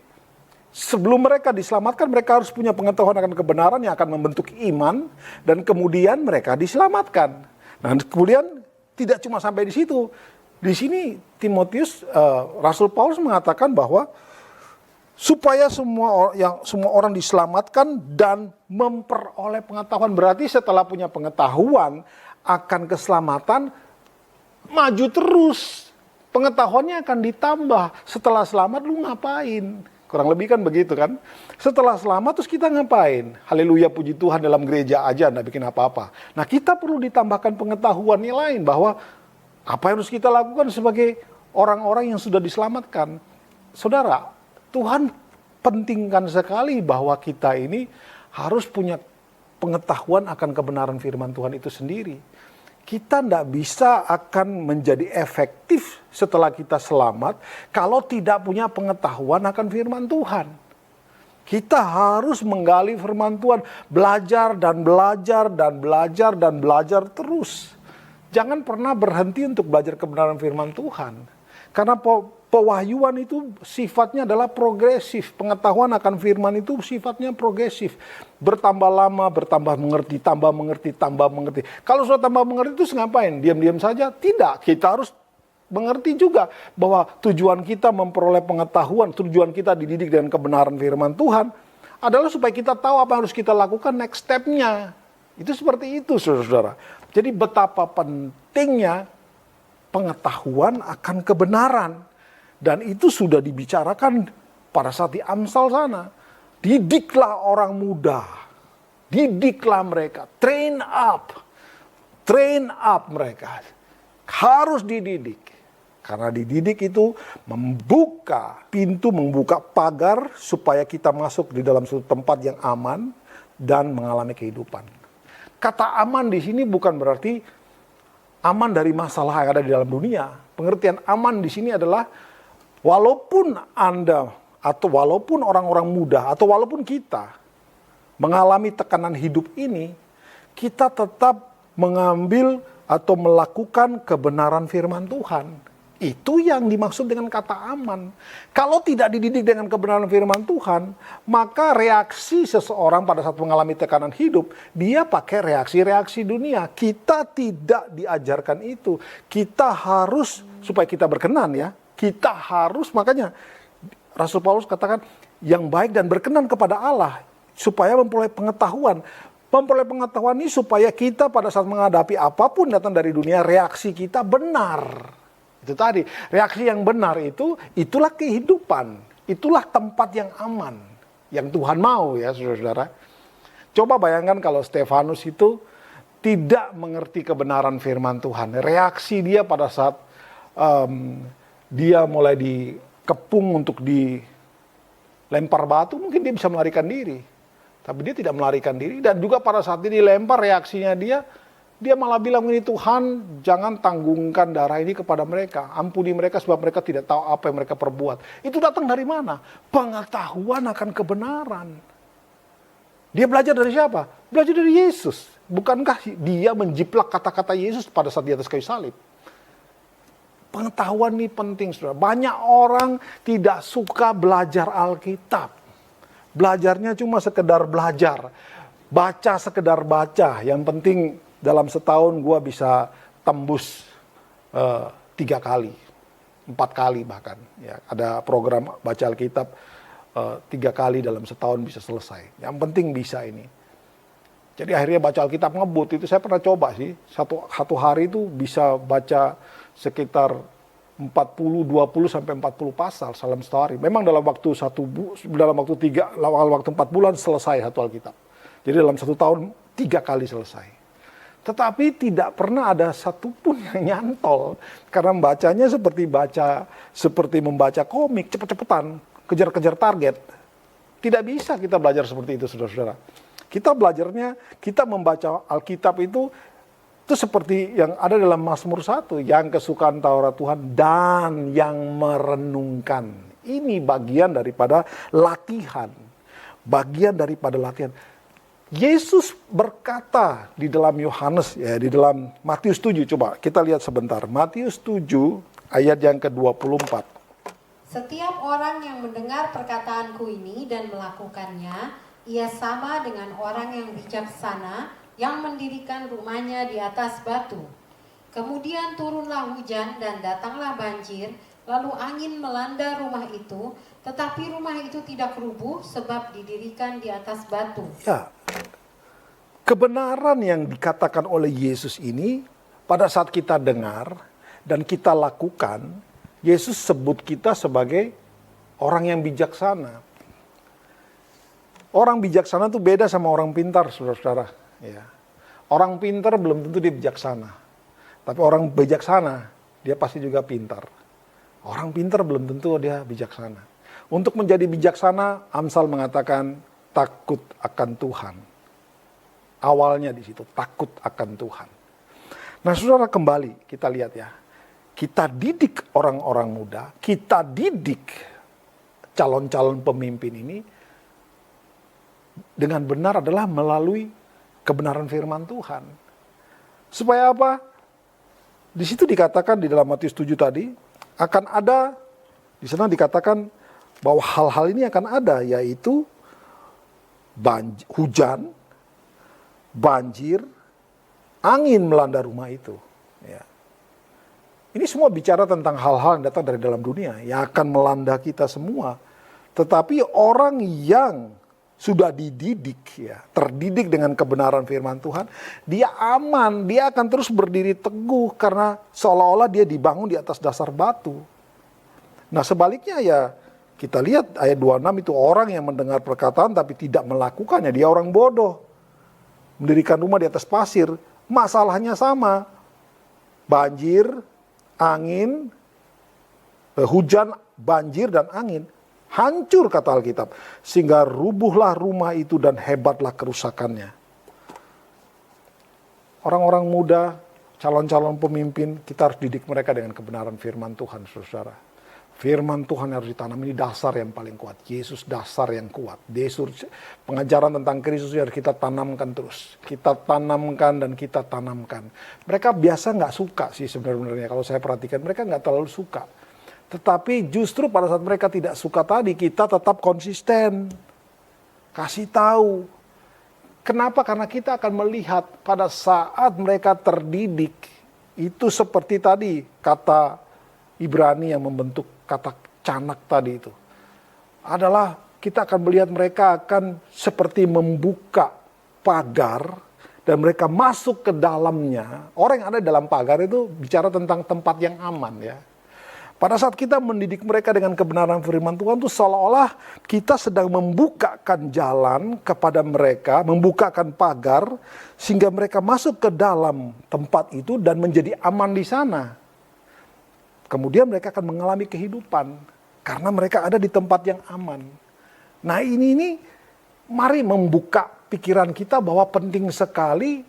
Sebelum mereka diselamatkan, mereka harus punya pengetahuan akan kebenaran yang akan membentuk iman, dan kemudian mereka diselamatkan. Nah, kemudian tidak cuma sampai di situ. Di sini Timotius, Rasul Paulus mengatakan bahwa supaya semua orang diselamatkan dan memperoleh pengetahuan. Berarti setelah punya pengetahuan akan keselamatan, maju terus. Pengetahuannya akan ditambah. Setelah selamat lu ngapain? Kurang lebih kan begitu kan. Setelah selamat terus kita ngapain? Haleluya, puji Tuhan, dalam gereja aja enggak bikin apa-apa. Nah, kita perlu ditambahkan pengetahuan yang lain bahwa apa yang harus kita lakukan sebagai orang-orang yang sudah diselamatkan. Saudara, Tuhan pentingkan sekali bahwa kita ini harus punya pengetahuan akan kebenaran firman Tuhan itu sendiri. Kita tidak bisa akan menjadi efektif setelah kita selamat kalau tidak punya pengetahuan akan firman Tuhan. Kita harus menggali firman Tuhan, belajar dan belajar dan belajar dan belajar terus. Jangan pernah berhenti untuk belajar kebenaran firman Tuhan. Karena Pewahyuan itu sifatnya adalah progresif. Pengetahuan akan firman itu sifatnya progresif. Bertambah lama, bertambah mengerti, tambah mengerti, tambah mengerti. Kalau sudah tambah mengerti itu ngapain? Diam-diam saja? Tidak, kita harus mengerti juga bahwa tujuan kita memperoleh pengetahuan, tujuan kita dididik dengan kebenaran firman Tuhan adalah supaya kita tahu apa yang harus kita lakukan next step-nya. Itu seperti itu, saudara-saudara. Jadi betapa pentingnya pengetahuan akan kebenaran. Dan itu sudah dibicarakan pada saat di Amsal sana. Didiklah orang muda. Didiklah mereka. Train up mereka. Harus dididik. Karena dididik itu membuka pintu, membuka pagar supaya kita masuk di dalam suatu tempat yang aman dan mengalami kehidupan. Kata aman di sini bukan berarti aman dari masalah yang ada di dalam dunia. Pengertian aman di sini adalah walaupun Anda atau walaupun orang-orang muda atau walaupun kita mengalami tekanan hidup ini, kita tetap mengambil atau melakukan kebenaran firman Tuhan. Itu yang dimaksud dengan kata aman. Kalau tidak dididik dengan kebenaran firman Tuhan, maka reaksi seseorang pada saat mengalami tekanan hidup, dia pakai reaksi-reaksi dunia. Kita tidak diajarkan itu. Kita harus, supaya kita berkenan ya, kita harus, makanya Rasul Paulus katakan, yang baik dan berkenan kepada Allah, supaya memperoleh pengetahuan. Memperoleh pengetahuan ini supaya kita pada saat menghadapi apapun datang dari dunia, reaksi kita benar. Itu tadi, reaksi yang benar itu, itulah kehidupan. Itulah tempat yang aman. Yang Tuhan mau ya saudara-saudara. Coba bayangkan kalau Stefanus itu tidak mengerti kebenaran firman Tuhan. Reaksi dia pada saat dia mulai dikepung untuk dilempar batu, mungkin dia bisa melarikan diri. Tapi dia tidak melarikan diri. Dan juga pada saat dia dilempar, reaksinya dia malah bilang ini, Tuhan jangan tanggungkan darah ini kepada mereka. Ampuni mereka sebab mereka tidak tahu apa yang mereka perbuat. Itu datang dari mana? Pengetahuan akan kebenaran. Dia belajar dari siapa? Belajar dari Yesus. Bukankah dia menjiplak kata-kata Yesus pada saat di atas kayu salib? Pengetahuan ini penting, saudara. Banyak orang tidak suka belajar Alkitab. Belajarnya cuma sekedar belajar. Baca sekedar baca. Yang penting dalam setahun gue bisa tembus 3 kali, 4 kali bahkan. Ya, ada program baca Alkitab 3 kali dalam setahun bisa selesai. Yang penting bisa ini. Jadi akhirnya baca Alkitab ngebut. Itu saya pernah coba sih. Satu hari itu bisa baca sekitar 20 sampai 40 pasal dalam satu hari. Memang dalam waktu 4 bulan selesai satu Alkitab. Jadi dalam 1 tahun 3 kali selesai. Tetapi tidak pernah ada satupun yang nyantol. Karena bacanya seperti membaca komik, cepet-cepetan, kejar-kejar target. Tidak bisa kita belajar seperti itu, saudara-saudara. Kita belajarnya, kita membaca Alkitab itu seperti yang ada dalam Mazmur 1. Yang kesukaan Taurat Tuhan dan yang merenungkan. Ini bagian daripada latihan. Bagian daripada latihan. Yesus berkata di dalam Yohanes, ya di dalam Matius 7, coba kita lihat sebentar. Matius 7 ayat yang ke-24. Setiap orang yang mendengar perkataanku ini dan melakukannya, ia sama dengan orang yang bijaksana yang mendirikan rumahnya di atas batu. Kemudian turunlah hujan dan datanglah banjir, lalu angin melanda rumah itu, tetapi rumah itu tidak rubuh sebab didirikan di atas batu. Ya, kebenaran yang dikatakan oleh Yesus ini pada saat kita dengar dan kita lakukan, Yesus sebut kita sebagai orang yang bijaksana. Orang bijaksana itu beda sama orang pintar, saudara-saudara. Ya. Orang pintar belum tentu dia bijaksana. Tapi orang bijaksana, dia pasti juga pintar. Orang pintar belum tentu dia bijaksana. Untuk menjadi bijaksana, Amsal mengatakan takut akan Tuhan. Awalnya di situ, takut akan Tuhan. Nah, saudara, kembali kita lihat ya. Kita didik orang-orang muda, kita didik calon-calon pemimpin ini dengan benar adalah melalui kebenaran firman Tuhan. Supaya apa? Di situ dikatakan di dalam Matius 7 tadi, akan ada Di sana dikatakan bahwa hal-hal ini akan ada, yaitu hujan, banjir, angin melanda rumah itu. Ya. Ini semua bicara tentang hal-hal yang datang dari dalam dunia, yang akan melanda kita semua. Tetapi orang yang sudah dididik, ya, terdidik dengan kebenaran firman Tuhan, dia aman, dia akan terus berdiri teguh karena seolah-olah dia dibangun di atas dasar batu. Nah sebaliknya ya, kita lihat ayat 26 itu orang yang mendengar perkataan tapi tidak melakukannya, dia orang bodoh. Mendirikan rumah di atas pasir, masalahnya sama. Banjir, angin, hujan, banjir dan angin. Hancur kata Alkitab. Sehingga rubuhlah rumah itu dan hebatlah kerusakannya. Orang-orang muda, calon-calon pemimpin, kita harus didik mereka dengan kebenaran firman Tuhan, saudara. Firman Tuhan harus ditanam, ini dasar yang paling kuat. Yesus dasar yang kuat. Yesus, pengajaran tentang Kristus harus kita tanamkan terus. Kita tanamkan dan kita tanamkan. Mereka biasa nggak suka sih sebenarnya. Kalau saya perhatikan mereka nggak terlalu suka. Tetapi justru pada saat mereka tidak suka tadi, kita tetap konsisten. Kasih tahu. Kenapa? Karena kita akan melihat pada saat mereka terdidik. Itu seperti tadi kata Ibrani yang membentuk kata canak tadi itu. Adalah kita akan melihat mereka akan seperti membuka pagar dan mereka masuk ke dalamnya. Orang yang ada dalam pagar itu bicara tentang tempat yang aman ya. Pada saat kita mendidik mereka dengan kebenaran firman Tuhan itu seolah-olah kita sedang membukakan jalan kepada mereka, membukakan pagar sehingga mereka masuk ke dalam tempat itu dan menjadi aman di sana. Kemudian mereka akan mengalami kehidupan karena mereka ada di tempat yang aman. Nah ini mari membuka pikiran kita bahwa penting sekali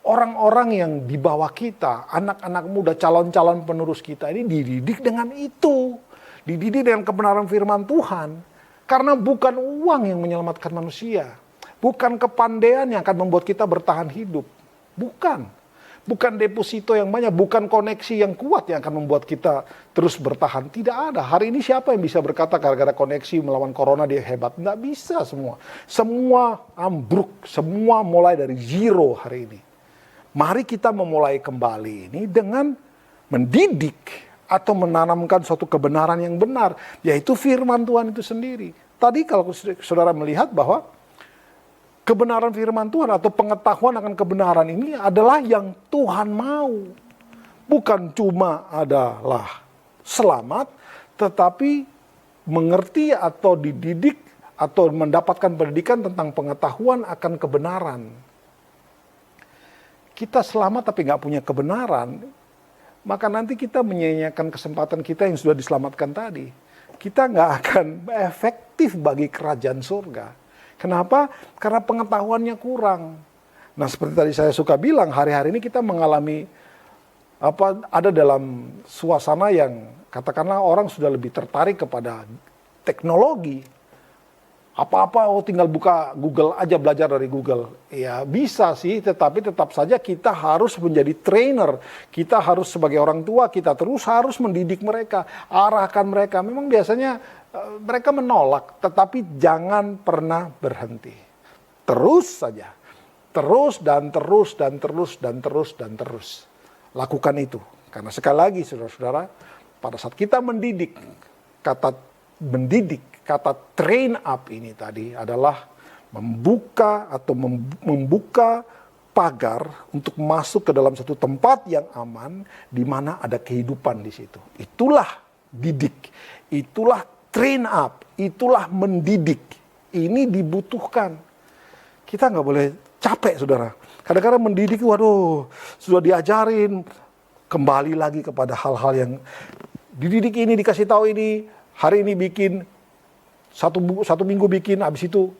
orang-orang yang di bawah kita, anak-anak muda, calon-calon penerus kita ini dididik dengan itu. Dididik dengan kebenaran firman Tuhan. Karena bukan uang yang menyelamatkan manusia. Bukan kepandaian yang akan membuat kita bertahan hidup. Bukan. Bukan deposito yang banyak, bukan koneksi yang kuat yang akan membuat kita terus bertahan. Tidak ada. Hari ini siapa yang bisa berkata gara-gara koneksi melawan corona dia hebat? Nggak bisa semua. Semua ambruk, semua mulai dari zero hari ini. Mari kita memulai kembali ini dengan mendidik atau menanamkan suatu kebenaran yang benar. Yaitu firman Tuhan itu sendiri. Tadi kalau saudara melihat bahwa kebenaran firman Tuhan atau pengetahuan akan kebenaran ini adalah yang Tuhan mau. Bukan cuma adalah selamat, tetapi mengerti atau dididik atau mendapatkan pendidikan tentang pengetahuan akan kebenaran. Kita selamat tapi nggak punya kebenaran, maka nanti kita menyia-nyiakan kesempatan kita yang sudah diselamatkan tadi. Kita nggak akan efektif bagi kerajaan surga. Kenapa? Karena pengetahuannya kurang. Nah seperti tadi saya suka bilang, hari-hari ini kita mengalami ada dalam suasana yang katakanlah orang sudah lebih tertarik kepada teknologi. Apa-apa tinggal buka Google aja, belajar dari Google. Ya bisa sih, tetapi tetap saja kita harus menjadi trainer. Kita harus sebagai orang tua, kita terus harus mendidik mereka, arahkan mereka. Memang biasanya mereka menolak, tetapi jangan pernah berhenti. Terus saja. Terus dan terus dan terus dan terus dan terus. Lakukan itu. Karena sekali lagi saudara-saudara, pada saat kita mendidik, kata train up ini tadi adalah membuka atau membuka pagar untuk masuk ke dalam satu tempat yang aman di mana ada kehidupan di situ. Itulah didik, itulah train up, itulah mendidik. Ini dibutuhkan. Kita nggak boleh capek, saudara. Kadang-kadang mendidik, waduh, sudah diajarin, kembali lagi kepada hal-hal yang dididik ini, dikasih tahu ini, hari ini bikin, satu minggu bikin, habis itu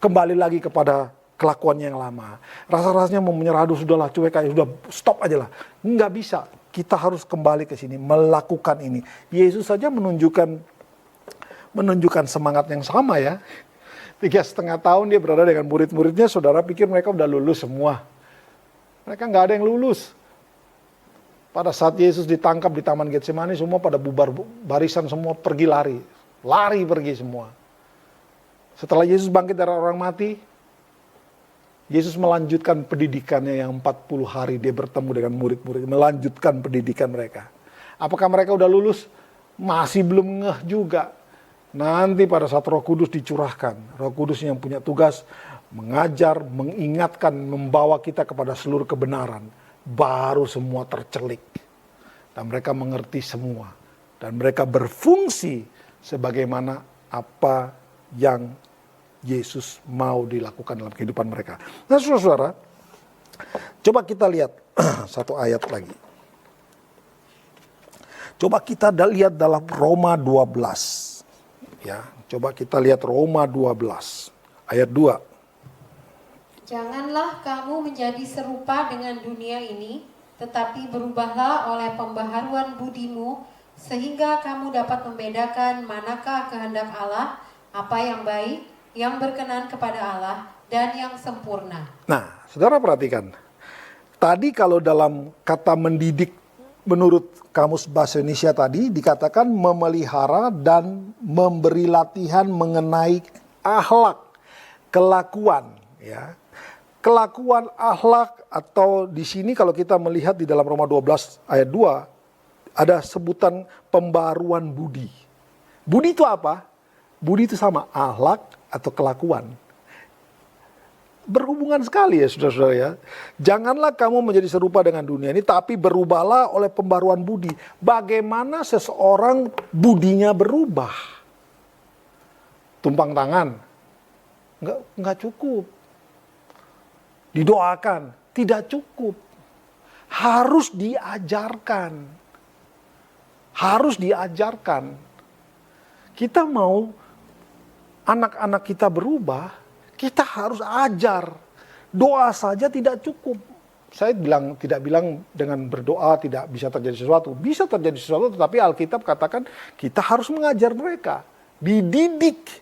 kembali lagi kepada kelakuannya yang lama. Rasa-rasanya mau menyerah, sudahlah, cuek aja, sudah stop aja lah. Nggak bisa, kita harus kembali ke sini, melakukan ini. Yesus saja menunjukkan semangat yang sama ya. 3,5 tahun dia berada dengan murid-muridnya, saudara pikir mereka udah lulus semua. Mereka nggak ada yang lulus. Pada saat Yesus ditangkap di Taman Getsemani, semua pada bubar barisan, semua pergi lari. Lari pergi semua. Setelah Yesus bangkit dari orang mati, Yesus melanjutkan pendidikannya yang 40 hari dia bertemu dengan murid-murid, melanjutkan pendidikan mereka. Apakah mereka udah lulus? Masih belum ngeh juga. Nanti pada saat Roh Kudus dicurahkan, Roh Kudus yang punya tugas mengajar, mengingatkan, membawa kita kepada seluruh kebenaran, baru semua tercelik. Dan mereka mengerti semua. Dan mereka berfungsi sebagaimana apa yang Yesus mau dilakukan dalam kehidupan mereka. Nah, saudara-saudara, coba kita lihat satu ayat lagi. Coba kita lihat dalam Roma 12. Ya, coba kita lihat Roma 12 ayat 2. Janganlah kamu menjadi serupa dengan dunia ini, tetapi berubahlah oleh pembaharuan budimu, sehingga kamu dapat membedakan manakah kehendak Allah, apa yang baik, yang berkenan kepada Allah, dan yang sempurna. Nah, saudara perhatikan. Tadi kalau dalam kata mendidik, menurut Kamus Bahasa Indonesia tadi, dikatakan memelihara dan memberi latihan mengenai akhlak, kelakuan. Ya. Kelakuan, akhlak, atau di sini kalau kita melihat di dalam Roma 12 ayat 2, ada sebutan pembaruan budi. Budi itu apa? Budi itu sama, akhlak atau kelakuan. Berhubungan sekali ya saudara-saudara ya. Janganlah kamu menjadi serupa dengan dunia ini, tapi berubahlah oleh pembaruan budi. Bagaimana seseorang budinya berubah? Tumpang tangan? Enggak cukup. Didoakan? Tidak cukup. Harus diajarkan. Harus diajarkan. Kita mau anak-anak kita berubah, kita harus ajar. Doa saja tidak cukup. Saya tidak bilang dengan berdoa tidak bisa terjadi sesuatu. Bisa terjadi sesuatu, tetapi Alkitab katakan kita harus mengajar mereka. Dididik,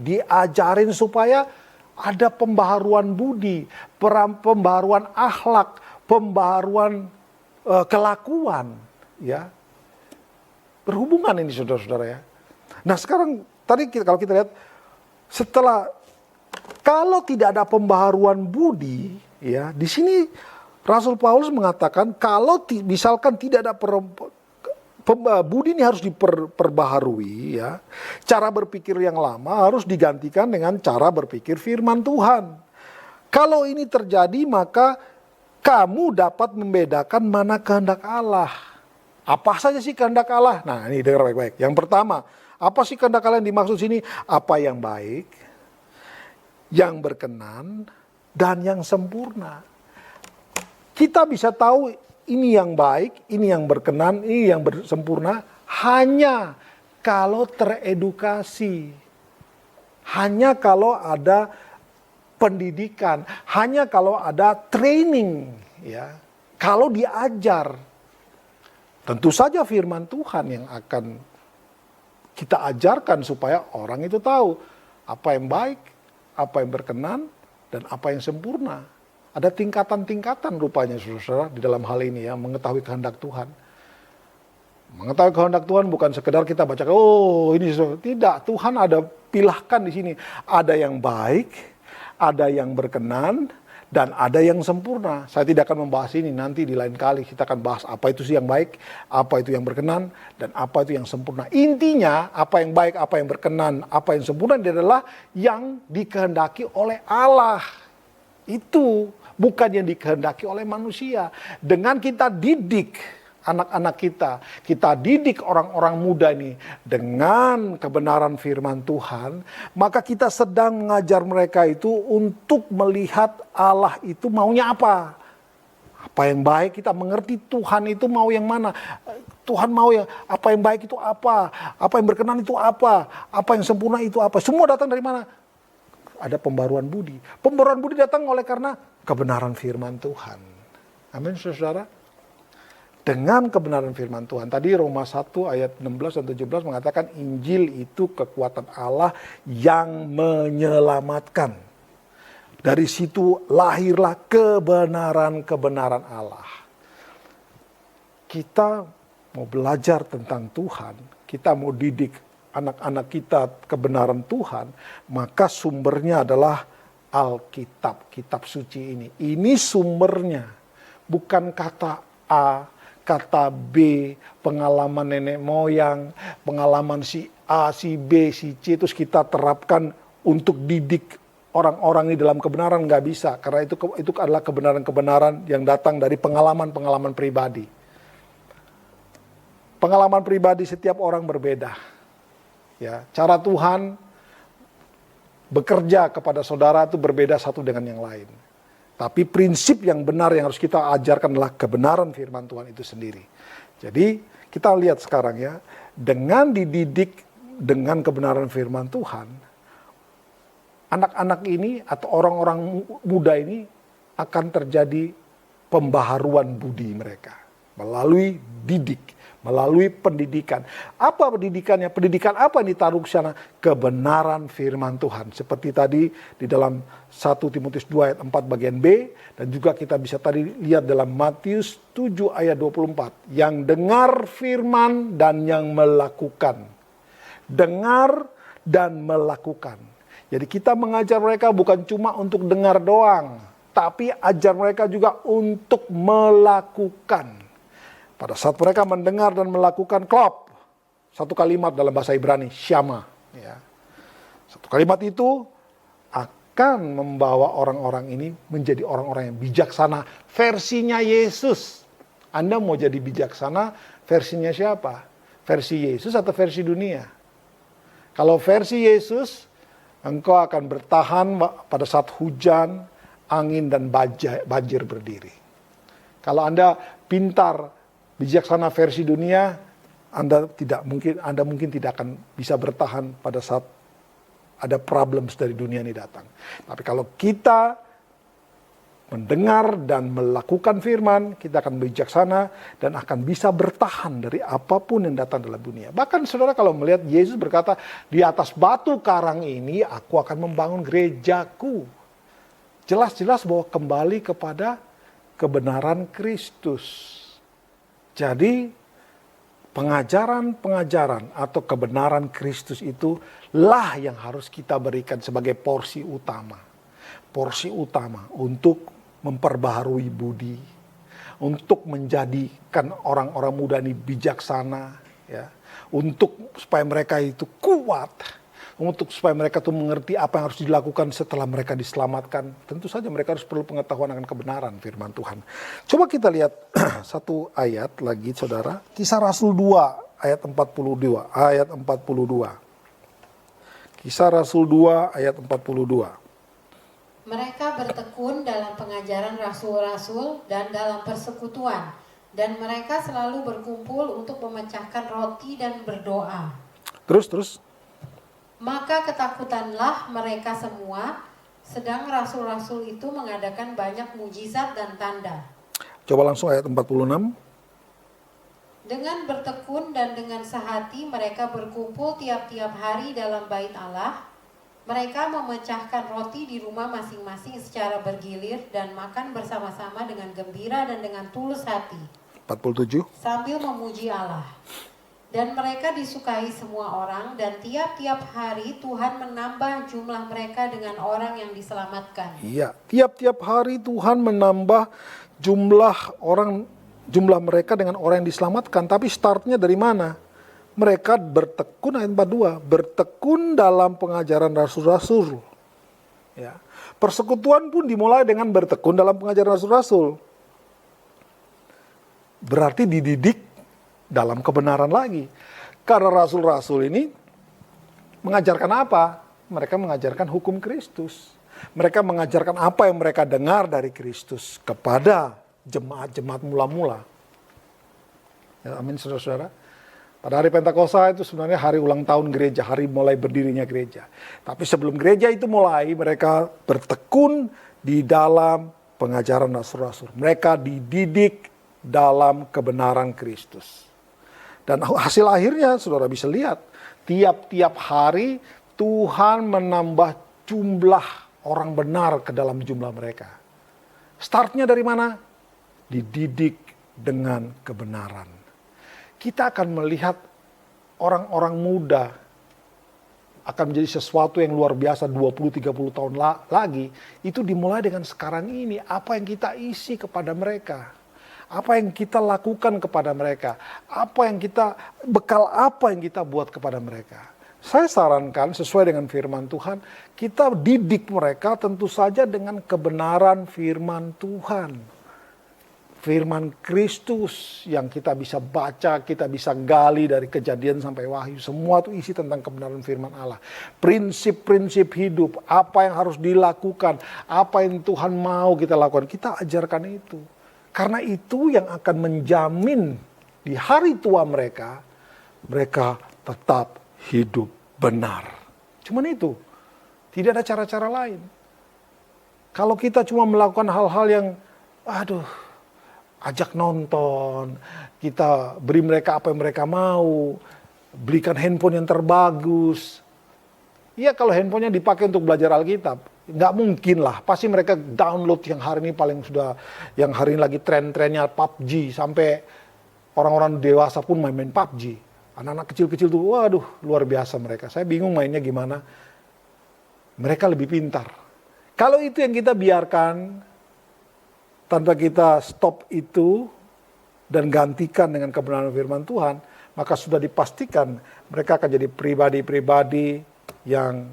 diajarin supaya ada pembaharuan budi, pembaharuan akhlak, pembaharuan kelakuan. Ya, berhubungan ini saudara-saudara ya. Nah sekarang tadi kalau kita lihat, kalau tidak ada pembaharuan budi, ya di sini Rasul Paulus mengatakan kalau misalkan tidak ada budi ini harus diperbaharui, ya. Cara berpikir yang lama harus digantikan dengan cara berpikir firman Tuhan. Kalau ini terjadi, maka kamu dapat membedakan mana kehendak Allah. Apa saja sih kehendak Allah? Nah, ini dengar baik-baik. Yang pertama, apa sih kehendak Allah yang dimaksud sini? Apa yang baik, yang berkenan, dan yang sempurna. Kita bisa tahu ini yang baik, ini yang berkenan, ini yang sempurna hanya kalau teredukasi. Hanya kalau ada pendidikan, hanya kalau ada training, ya. Kalau diajar. Tentu saja firman Tuhan yang akan kita ajarkan supaya orang itu tahu apa yang baik, apa yang berkenan, dan apa yang sempurna. Ada tingkatan-tingkatan rupanya saudara-saudara di dalam hal ini ya, mengetahui kehendak Tuhan. Mengetahui kehendak Tuhan bukan sekedar kita baca, oh ini tidak, Tuhan ada pilahkan di sini. Ada yang baik, ada yang berkenan, dan ada yang sempurna. Saya tidak akan membahas ini, nanti di lain kali kita akan bahas apa itu sih yang baik, apa itu yang berkenan, dan apa itu yang sempurna. Intinya apa yang baik, apa yang berkenan, apa yang sempurna adalah yang dikehendaki oleh Allah. Itu bukan yang dikehendaki oleh manusia. Dengan kita didik anak-anak kita didik orang-orang muda ini dengan kebenaran firman Tuhan, maka kita sedang mengajar mereka itu untuk melihat Allah itu maunya apa. Apa yang baik, kita mengerti Tuhan itu mau yang mana. Tuhan mau yang apa yang baik itu apa yang berkenan itu apa yang sempurna itu apa. Semua datang dari mana? Ada pembaruan budi. Pembaruan budi datang oleh karena kebenaran firman Tuhan. Amin, saudara. Dengan kebenaran firman Tuhan. Tadi Roma 1 ayat 16 dan 17 mengatakan Injil itu kekuatan Allah yang menyelamatkan. Dari situ lahirlah kebenaran-kebenaran Allah. kita mau belajar tentang Tuhan, kita mau didik anak-anak kita kebenaran Tuhan, maka sumbernya adalah Alkitab, kitab suci ini. Ini sumbernya, bukan kata A, kata B, pengalaman nenek moyang, pengalaman si A, si B, si C, terus kita terapkan untuk didik orang-orang ini dalam kebenaran. Nggak bisa, karena itu adalah kebenaran-kebenaran yang datang dari pengalaman-pengalaman pribadi. Pengalaman pribadi setiap orang berbeda. Ya, cara Tuhan bekerja kepada saudara itu berbeda satu dengan yang lain. Tapi prinsip yang benar yang harus kita ajarkan adalah kebenaran firman Tuhan itu sendiri. Jadi kita lihat sekarang ya, dengan dididik dengan kebenaran firman Tuhan, anak-anak ini atau orang-orang muda ini akan terjadi pembaharuan budi mereka melalui didik, melalui pendidikan. Apa pendidikannya? Pendidikan apa yang ditaruh ke sana? Kebenaran firman Tuhan. Seperti tadi di dalam 1 Timotius 2 ayat 4 bagian B, dan juga kita bisa tadi lihat dalam Matius 7 ayat 24. Yang dengar firman dan yang melakukan. Dengar dan melakukan. Jadi kita mengajar mereka bukan cuma untuk dengar doang, tapi ajar mereka juga untuk melakukan. Pada saat mereka mendengar dan melakukan klop, satu kalimat dalam bahasa Ibrani, syama. Ya. Satu kalimat itu akan membawa orang-orang ini menjadi orang-orang yang bijaksana. Versinya Yesus. Anda mau jadi bijaksana, versinya siapa? Versi Yesus atau versi dunia? Kalau versi Yesus, engkau akan bertahan pada saat hujan, angin, dan banjir berdiri. Kalau Anda pintar, bijaksana versi dunia, Anda mungkin tidak akan bisa bertahan pada saat ada problems dari dunia ini datang. Tapi kalau kita mendengar dan melakukan firman, kita akan bijaksana dan akan bisa bertahan dari apapun yang datang dalam dunia. Bahkan saudara kalau melihat Yesus berkata, di atas batu karang ini aku akan membangun gerejaku. Jelas-jelas bahwa kembali kepada kebenaran Kristus. Jadi pengajaran-pengajaran atau kebenaran Kristus itulah yang harus kita berikan sebagai porsi utama. Porsi utama untuk memperbaharui budi, untuk menjadikan orang-orang muda ini bijaksana, ya, untuk supaya mereka itu kuat, untuk supaya mereka tuh mengerti apa yang harus dilakukan setelah mereka diselamatkan. Tentu saja mereka harus perlu pengetahuan akan kebenaran firman Tuhan. Coba kita lihat satu ayat lagi saudara. Kisah Rasul 2 ayat 42. Ayat 42. Kisah Rasul 2 ayat 42. Mereka bertekun dalam pengajaran rasul-rasul dan dalam persekutuan. Dan mereka selalu berkumpul untuk memecahkan roti dan berdoa. Terus. Maka ketakutanlah mereka semua, sedang rasul-rasul itu mengadakan banyak mujizat dan tanda. Coba langsung ayat 46. Dengan bertekun dan dengan sehati mereka berkumpul tiap-tiap hari dalam bait Allah. Mereka memecahkan roti di rumah masing-masing secara bergilir dan makan bersama-sama dengan gembira dan dengan tulus hati. 47. Sambil memuji Allah. Dan mereka disukai semua orang, dan tiap-tiap hari Tuhan menambah jumlah mereka dengan orang yang diselamatkan. Iya, tiap-tiap hari Tuhan menambah jumlah mereka dengan orang yang diselamatkan. Tapi startnya dari mana? Mereka bertekun, ayat 42, bertekun dalam pengajaran rasul-rasul. Ya. Persekutuan pun dimulai dengan bertekun dalam pengajaran rasul-rasul. Berarti dididik dalam kebenaran lagi. Karena rasul-rasul ini mengajarkan apa? Mereka mengajarkan hukum Kristus. Mereka mengajarkan apa yang mereka dengar dari Kristus kepada jemaat-jemaat mula-mula. Ya, amin saudara-saudara. Pada hari Pentakosta itu sebenarnya hari ulang tahun gereja, hari mulai berdirinya gereja. Tapi sebelum gereja itu mulai, mereka bertekun di dalam pengajaran rasul-rasul. Mereka dididik dalam kebenaran Kristus. Dan hasil akhirnya saudara bisa lihat, tiap-tiap hari Tuhan menambah jumlah orang benar ke dalam jumlah mereka. Startnya dari mana? Dididik dengan kebenaran. Kita akan melihat orang-orang muda akan menjadi sesuatu yang luar biasa 20-30 tahun lagi. Itu dimulai dengan sekarang ini. Apa yang kita isi kepada mereka. Apa yang kita lakukan kepada mereka. Bekal apa yang kita buat kepada mereka. Saya sarankan sesuai dengan firman Tuhan, kita didik mereka tentu saja dengan kebenaran firman Tuhan. Firman Kristus yang kita bisa baca, kita bisa gali dari Kejadian sampai Wahyu. Semua itu isi tentang kebenaran firman Allah. Prinsip-prinsip hidup, apa yang harus dilakukan, apa yang Tuhan mau kita lakukan. Kita ajarkan itu. Karena itu yang akan menjamin di hari tua mereka, mereka tetap hidup benar. Cuman itu. Tidak ada cara-cara lain. Kalau kita cuma melakukan hal-hal yang, ajak nonton, kita beri mereka apa yang mereka mau, belikan handphone yang terbagus. Iya, kalau handphonenya dipakai untuk belajar Alkitab, nggak mungkin lah. Pasti mereka download yang hari ini yang hari ini lagi tren-trennya PUBG, sampai orang-orang dewasa pun main-main PUBG. Anak-anak kecil-kecil tuh, waduh, luar biasa mereka. Saya bingung mainnya gimana. Mereka lebih pintar. Kalau itu yang kita biarkan, tanpa kita stop itu dan gantikan dengan kebenaran firman Tuhan, maka sudah dipastikan mereka akan jadi pribadi-pribadi yang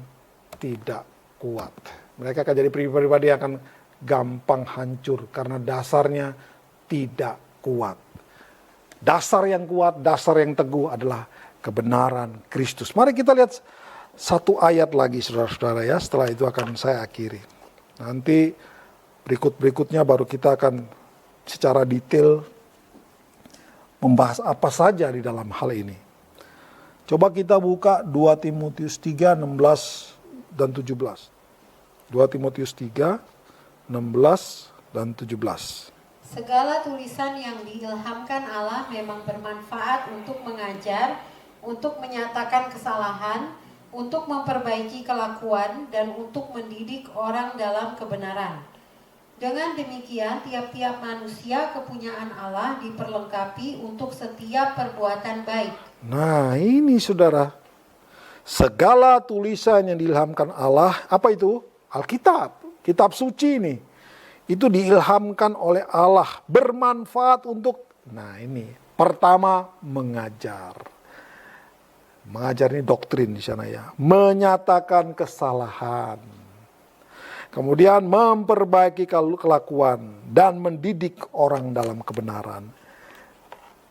tidak kuat. Mereka akan jadi pribadi-pribadi yang akan gampang hancur karena dasarnya tidak kuat. Dasar yang kuat, dasar yang teguh adalah kebenaran Kristus. Mari kita lihat satu ayat lagi saudara-saudara ya, setelah itu akan saya akhiri. Nanti berikutnya baru kita akan secara detail membahas apa saja di dalam hal ini. Coba kita buka 2 Timotius 3, 16 dan 17. 2 Timotius 3, 16 dan 17. Segala tulisan yang diilhamkan Allah memang bermanfaat untuk mengajar, untuk menyatakan kesalahan, untuk memperbaiki kelakuan, dan untuk mendidik orang dalam kebenaran. Dengan demikian, tiap-tiap manusia kepunyaan Allah diperlengkapi untuk setiap perbuatan baik. Nah, ini saudara, segala tulisan yang diilhamkan Allah, apa itu? Alkitab, kitab suci ini. Itu diilhamkan oleh Allah, bermanfaat untuk, nah ini, pertama mengajar. Mengajar ini doktrin di sana ya. Menyatakan kesalahan. Kemudian memperbaiki kelakuan dan mendidik orang dalam kebenaran.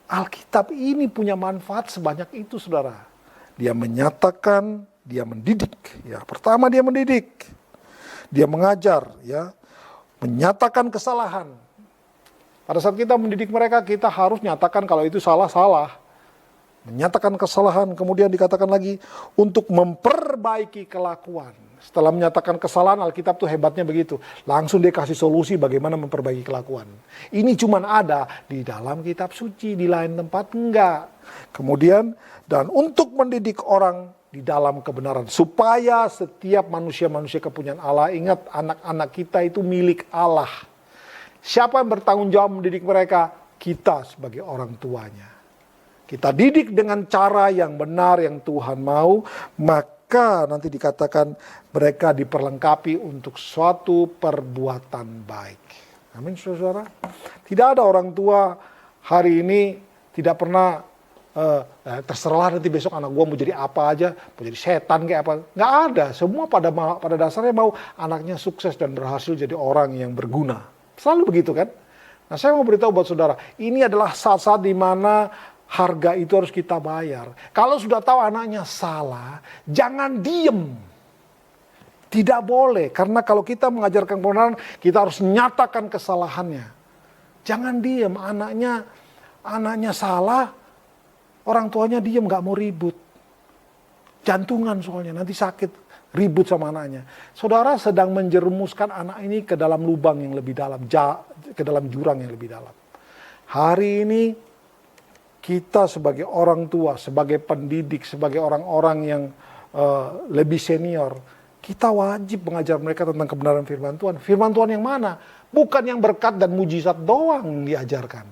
Alkitab ini punya manfaat sebanyak itu, saudara. Dia menyatakan, dia mendidik. Ya, pertama dia mendidik. Dia mengajar, ya. Menyatakan kesalahan. Pada saat kita mendidik mereka, kita harus nyatakan kalau itu salah-salah. Menyatakan kesalahan, kemudian dikatakan lagi untuk memperbaiki kelakuan. Setelah menyatakan kesalahan, Alkitab tuh hebatnya begitu. Langsung dia kasih solusi bagaimana memperbaiki kelakuan. Ini cuma ada di dalam kitab suci, di lain tempat enggak. Kemudian, dan untuk mendidik orang di dalam kebenaran. Supaya setiap manusia-manusia kepunyaan Allah, ingat anak-anak kita itu milik Allah. Siapa yang bertanggung jawab mendidik mereka? Kita sebagai orang tuanya. Kita didik dengan cara yang benar yang Tuhan mau, maka nanti dikatakan mereka diperlengkapi untuk suatu perbuatan baik. Amin, saudara. Tidak ada orang tua hari ini tidak pernah terserah nanti besok anak gua mau jadi apa aja, mau jadi setan kayak apa. Nggak ada, semua pada dasarnya mau anaknya sukses dan berhasil jadi orang yang berguna. Selalu begitu kan. Nah, saya mau beritahu buat saudara, ini adalah saat-saat di mana harga itu harus kita bayar. Kalau sudah tahu anaknya salah, jangan diem. Tidak boleh, karena kalau kita mengajarkan kebenaran, kita harus nyatakan kesalahannya. Jangan diem, anaknya salah, orang tuanya diem, gak mau ribut. Jantungan soalnya, nanti sakit, ribut sama anaknya. Saudara sedang menjerumuskan anak ini ke dalam lubang yang lebih dalam, ke dalam jurang yang lebih dalam. Hari ini, kita sebagai orang tua, sebagai pendidik, sebagai orang-orang yang lebih senior, kita wajib mengajar mereka tentang kebenaran firman Tuhan. Firman Tuhan yang mana? Bukan yang berkat dan mujizat doang diajarkan.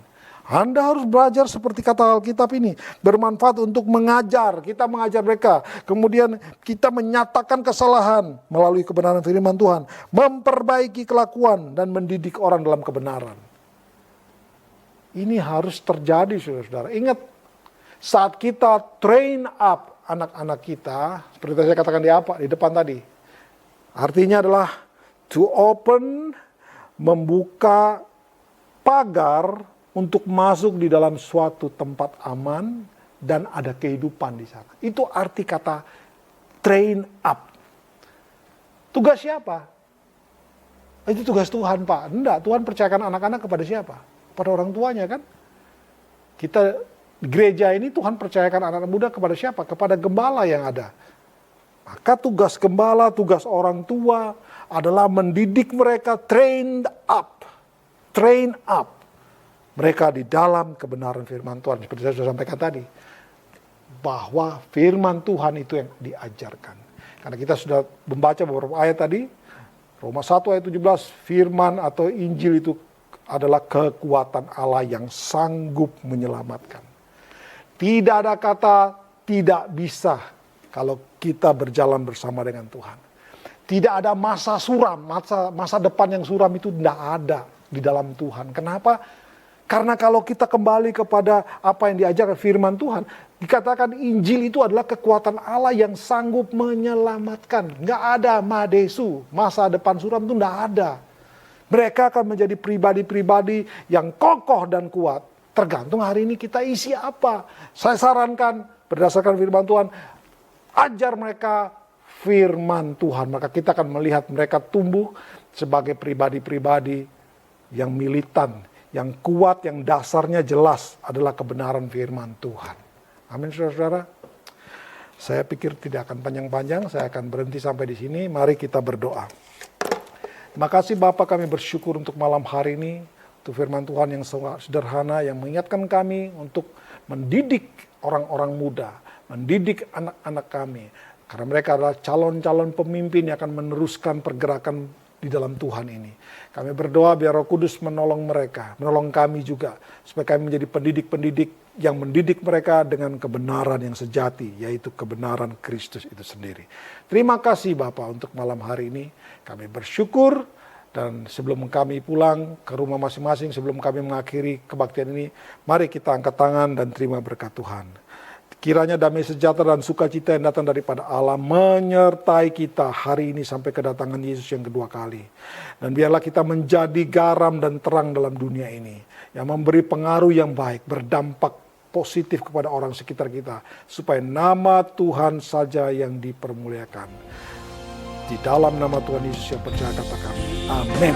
Anda harus belajar seperti kata Alkitab ini, bermanfaat untuk mengajar. Kita mengajar mereka, kemudian kita menyatakan kesalahan melalui kebenaran firman Tuhan, memperbaiki kelakuan dan mendidik orang dalam kebenaran. Ini harus terjadi, saudara-saudara. Ingat, saat kita train up anak-anak kita, seperti saya katakan di depan tadi, artinya adalah to open, membuka pagar untuk masuk di dalam suatu tempat aman dan ada kehidupan di sana. Itu arti kata train up. Tugas siapa? Itu tugas Tuhan, Pak. Enggak, Tuhan percayakan anak-anak kepada siapa? Pada orang tuanya kan? Kita di gereja ini Tuhan percayakan anak-anak muda kepada siapa? Kepada gembala yang ada. Maka tugas gembala, tugas orang tua adalah mendidik mereka, train up. Train up mereka di dalam kebenaran firman Tuhan. Seperti saya sudah sampaikan tadi, bahwa firman Tuhan itu yang diajarkan. Karena kita sudah membaca beberapa ayat tadi, Roma 1 ayat 17, firman atau Injil itu adalah kekuatan Allah yang sanggup menyelamatkan. Tidak ada kata tidak bisa kalau kita berjalan bersama dengan Tuhan. Tidak ada masa suram, masa depan yang suram itu tidak ada di dalam Tuhan. Kenapa? Karena kalau kita kembali kepada apa yang diajarkan firman Tuhan, dikatakan Injil itu adalah kekuatan Allah yang sanggup menyelamatkan. Nggak ada madesu, masa depan suram itu nggak ada. Mereka akan menjadi pribadi-pribadi yang kokoh dan kuat. Tergantung hari ini kita isi apa. Saya sarankan berdasarkan firman Tuhan, ajar mereka firman Tuhan. Maka kita akan melihat mereka tumbuh sebagai pribadi-pribadi yang militan, yang kuat, yang dasarnya jelas adalah kebenaran firman Tuhan. Amin, saudara-saudara. Saya pikir tidak akan panjang-panjang, saya akan berhenti sampai di sini. Mari kita berdoa. Terima kasih Bapa, kami bersyukur untuk malam hari ini, untuk firman Tuhan yang sederhana, yang mengingatkan kami untuk mendidik orang-orang muda, mendidik anak-anak kami. Karena mereka adalah calon-calon pemimpin yang akan meneruskan pergerakan di dalam Tuhan ini. Kami berdoa biar Roh Kudus menolong mereka, menolong kami juga, supaya kami menjadi pendidik-pendidik yang mendidik mereka dengan kebenaran yang sejati, yaitu kebenaran Kristus itu sendiri. Terima kasih Bapak untuk malam hari ini. Kami bersyukur, dan sebelum kami pulang ke rumah masing-masing, sebelum kami mengakhiri kebaktian ini, mari kita angkat tangan dan terima berkat Tuhan. Kiranya damai sejahtera dan sukacita yang datang daripada Allah menyertai kita hari ini sampai kedatangan Yesus yang kedua kali. Dan biarlah kita menjadi garam dan terang dalam dunia ini, yang memberi pengaruh yang baik, berdampak positif kepada orang sekitar kita, supaya nama Tuhan saja yang dipermuliakan. Di dalam nama Tuhan Yesus yang percaya katakan, amin.